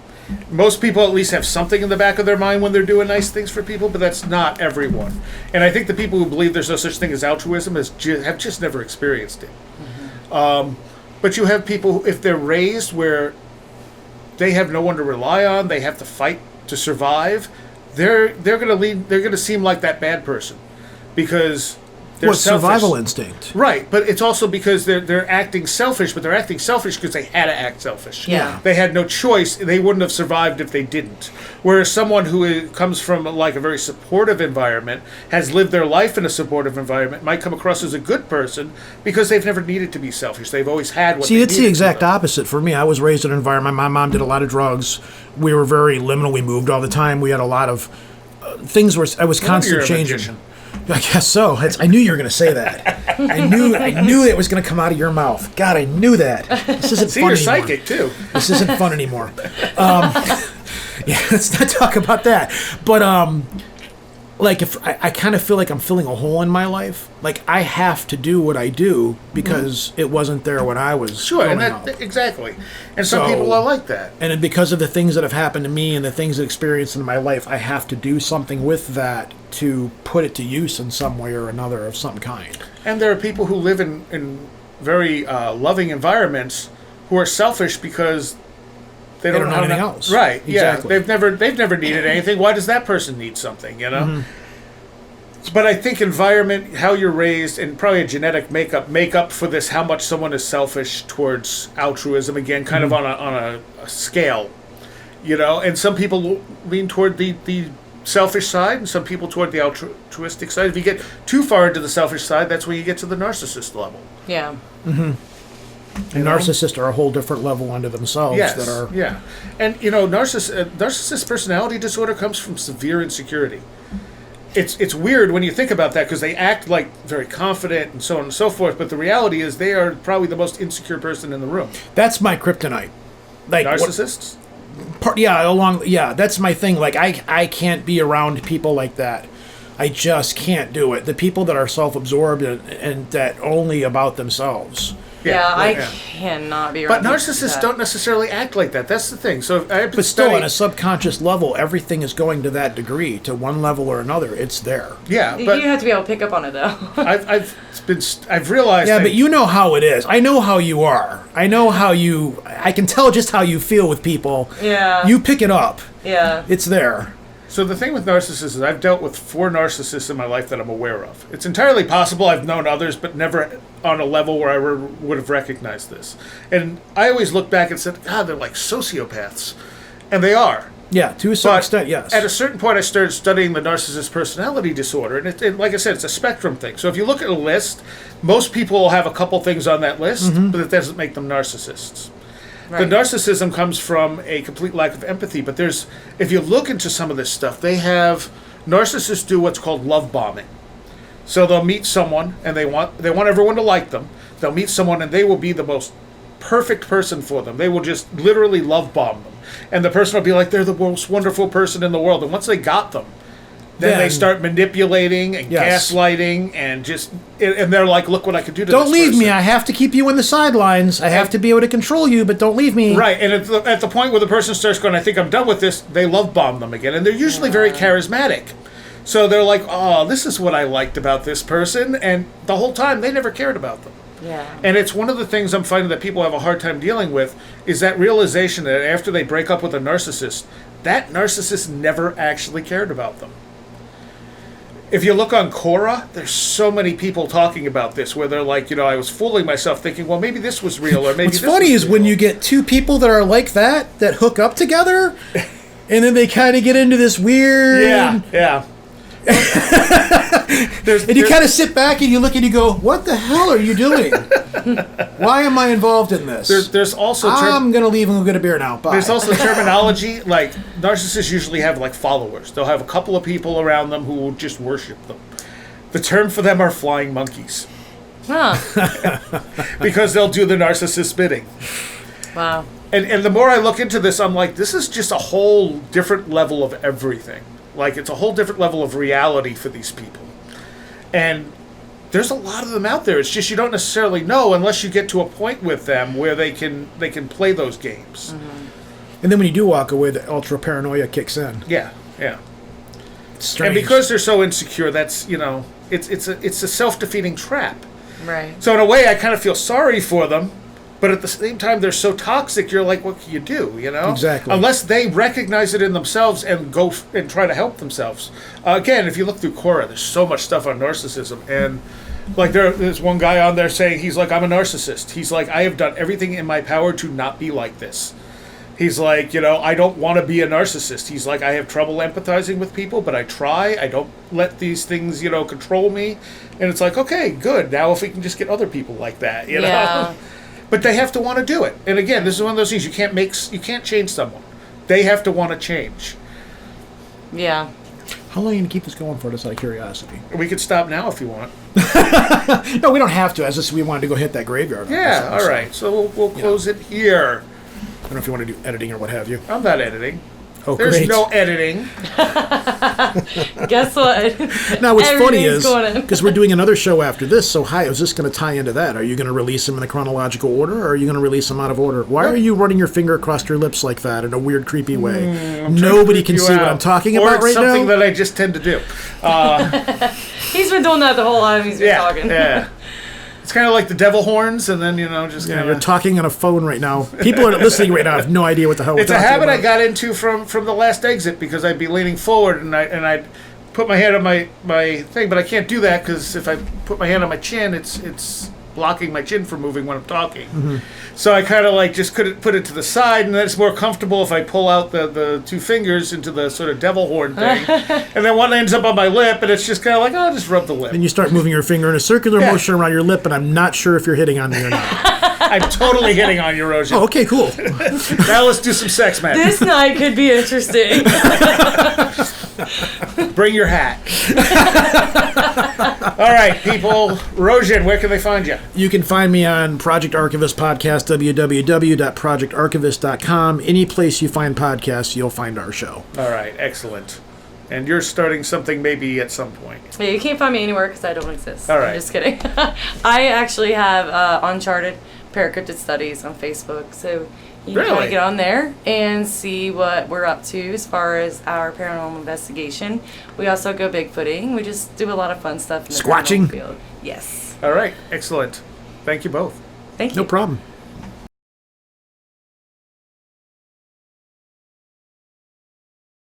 Most people at least have something in the back of their mind when they're doing nice things for people, but that's not everyone. And I think the people who believe there's no such thing as altruism have just never experienced it. Mm-hmm. But you have people who, if they're raised where they have no one to rely on, they have to fight to survive, they're going to seem like that bad person because they're selfish. Survival instinct. Right, but it's also because they're acting selfish, but they're acting selfish because they had to act selfish. Yeah. They had no choice. They wouldn't have survived if they didn't. Whereas someone who comes from like a very supportive environment, has lived their life in a supportive environment, might come across as a good person because they've never needed to be selfish. They've always had what they needed. See, it's the exact opposite for me. I was raised in an environment. My mom did a lot of drugs. We were very liminal. We moved all the time. We had a lot of things where I was constantly changing. Magician. I guess so. I knew you were going to say that. I knew it was going to come out of your mouth. God, I knew that. This isn't fun anymore. You're psychic too. This isn't fun anymore. Yeah, let's not talk about that. But if I kind of feel like I'm filling a hole in my life. Like I have to do what I do because it wasn't there when I was growing up. Exactly. And some people are like that. And because of the things that have happened to me and the things that experienced in my life, I have to do something with that to put it to use in some way or another of some kind. And there are people who live in very loving environments who are selfish because they don't know anything else. Right. Exactly. Yeah. They've never needed anything. Why does that person need something, you know? Mm-hmm. But I think environment, how you're raised, and probably a genetic make up for this, how much someone is selfish towards altruism, again, kind of on a scale, you know? And some people lean toward the selfish side, and some people toward the altruistic side. If you get too far into the selfish side, that's when you get to the narcissist level. Yeah. Mm-hmm. And narcissists are a whole different level unto themselves. Yeah. And, you know, narcissist personality disorder comes from severe insecurity. It's weird when you think about that because they act like very confident and so on and so forth, but the reality is they are probably the most insecure person in the room. That's my kryptonite. Like narcissists? That's my thing. Like I can't be around people like that. I just can't do it. The people that are self-absorbed and that only about themselves. I cannot be around. But narcissists don't necessarily act like that. That's the thing. So I have to But still, on a subconscious level, everything is going to that degree, to one level or another. It's there. Yeah, but you have to be able to pick up on it, though. I've realized. Yeah, but you know how it is. I know how you are. I know how you. I can tell just how you feel with people. Yeah. You pick it up. Yeah. It's there. So the thing with narcissists is I've dealt with 4 narcissists in my life that I'm aware of. It's entirely possible I've known others, but never on a level where I would have recognized this. And I always look back and said, God, they're like sociopaths. And they are. Yeah, to a certain But extent, yes. at a certain point, I started studying the narcissist personality disorder, and like I said, it's a spectrum thing. So if you look at a list, most people will have a couple things on that list, but it doesn't make them narcissists. Right. The narcissism comes from a complete lack of empathy, but if you look into some of this stuff, narcissists do what's called love bombing. So they'll meet someone, and they want everyone to like them. They'll meet someone, and they will be the most perfect person for them. They will just literally love bomb them. And the person will be like, they're the most wonderful person in the world. And once they got them, then they start manipulating and gaslighting and and they're like, look what I could do to Don't this leave person. me. I have to keep you in the sidelines. I have to be able to control you, but don't leave me. Right, and at the point where the person starts going, I think I'm done with this, they love bomb them again. And they're usually very charismatic. So they're like, oh, this is what I liked about this person. And the whole time, they never cared about them. Yeah. And it's one of the things I'm finding that people have a hard time dealing with is that realization that after they break up with a narcissist, that narcissist never actually cared about them. If you look on Quora, there's so many people talking about this where they're like, I was fooling myself thinking, well, maybe this was real or maybe What's this funny was is when real. you get two people that are like that hook up together, and then they kind of get into this weird... Yeah. And you kind of sit back and you look and you go, what the hell are you doing? Why am I involved in this? There's also I'm going to leave and go get a beer now. Bye. There's also terminology, like narcissists usually have like followers. They'll have a couple of people around them who will just worship them. The term for them are flying monkeys. Huh. Because they'll do the narcissist's bidding. Wow. And the more I look into this, I'm like, this is just a whole different level of everything. Like, it's a whole different level of reality for these people. And there's a lot of them out there. It's just you don't necessarily know unless you get to a point with them where they can play those games. Mm-hmm. And then when you do walk away, the ultra paranoia kicks in. Yeah. It's strange. And because they're so insecure, that's, it's a self-defeating trap. Right. So in a way, I kind of feel sorry for them. But at the same time, they're so toxic, you're like, what can you do, Exactly. Unless they recognize it in themselves and go and try to help themselves. Again, if you look through Quora, there's so much stuff on narcissism. And, like, there's one guy on there saying, he's like, I'm a narcissist. He's like, I have done everything in my power to not be like this. He's like, I don't want to be a narcissist. He's like, I have trouble empathizing with people, but I try. I don't let these things, control me. And it's like, okay, good. Now if we can just get other people like that, Yeah. But they have to want to do it. And again, this is one of those things you can't change someone. They have to want to change. Yeah. How long are you going to keep this going for, just out of curiosity? We could stop now if you want. No, we don't have to. As just we wanted to go hit that graveyard. Yeah, all right. So we'll close it here. I don't know if you want to do editing or what have you. I'm not editing. Oh, There's great. no editing. Guess what? Now, what's funny Everything's is, going in. because we're doing another show after this, so I was just going to tie into that. Are you going to release them in the chronological order, or are you going to release them out of order? Why are you running your finger across your lips like that in a weird, creepy way? Nobody can see what I'm talking or about it's right something now. that I just tend to do. He's been doing that the whole time he's been talking. Yeah. It's kind of like the devil horns, and then, just Yeah, kind you're of... talking on a phone right now. People are listening right now have no idea what the hell It's we're a talking habit about. I got into from the last exit, because I'd be leaning forward and I'd put my hand on my thing, but I can't do that because if I put my hand on my chin, it's blocking my chin from moving when I'm talking. Mm-hmm. So I kind of like just put it to the side, and then it's more comfortable if I pull out the two fingers into the sort of devil horn thing, and then one ends up on my lip, and it's just kind of like, I'll just rub the lip. And you start moving your finger in a circular motion around your lip, and I'm not sure if you're hitting on me or not. I'm totally hitting on you, Roejen. Oh, okay, cool. Now let's do some sex magic. This night could be interesting. Bring your hat. All right, people. Roejen, where can they find you? You can find me on Project Archivist Podcast, www.projectarchivist.com. Any place you find podcasts, you'll find our show. All right, excellent. And you're starting something maybe at some point. Yeah, you can't find me anywhere because I don't exist. All right. I'm just kidding. I actually have Uncharted Paracryptid Studies on Facebook, so you can kind Really? of get on there and see what we're up to as far as our paranormal investigation. We also go Bigfooting. We just do a lot of fun stuff in the Squatching? paranormal field. Yes. All right, excellent. Thank you both. Thank you. No problem.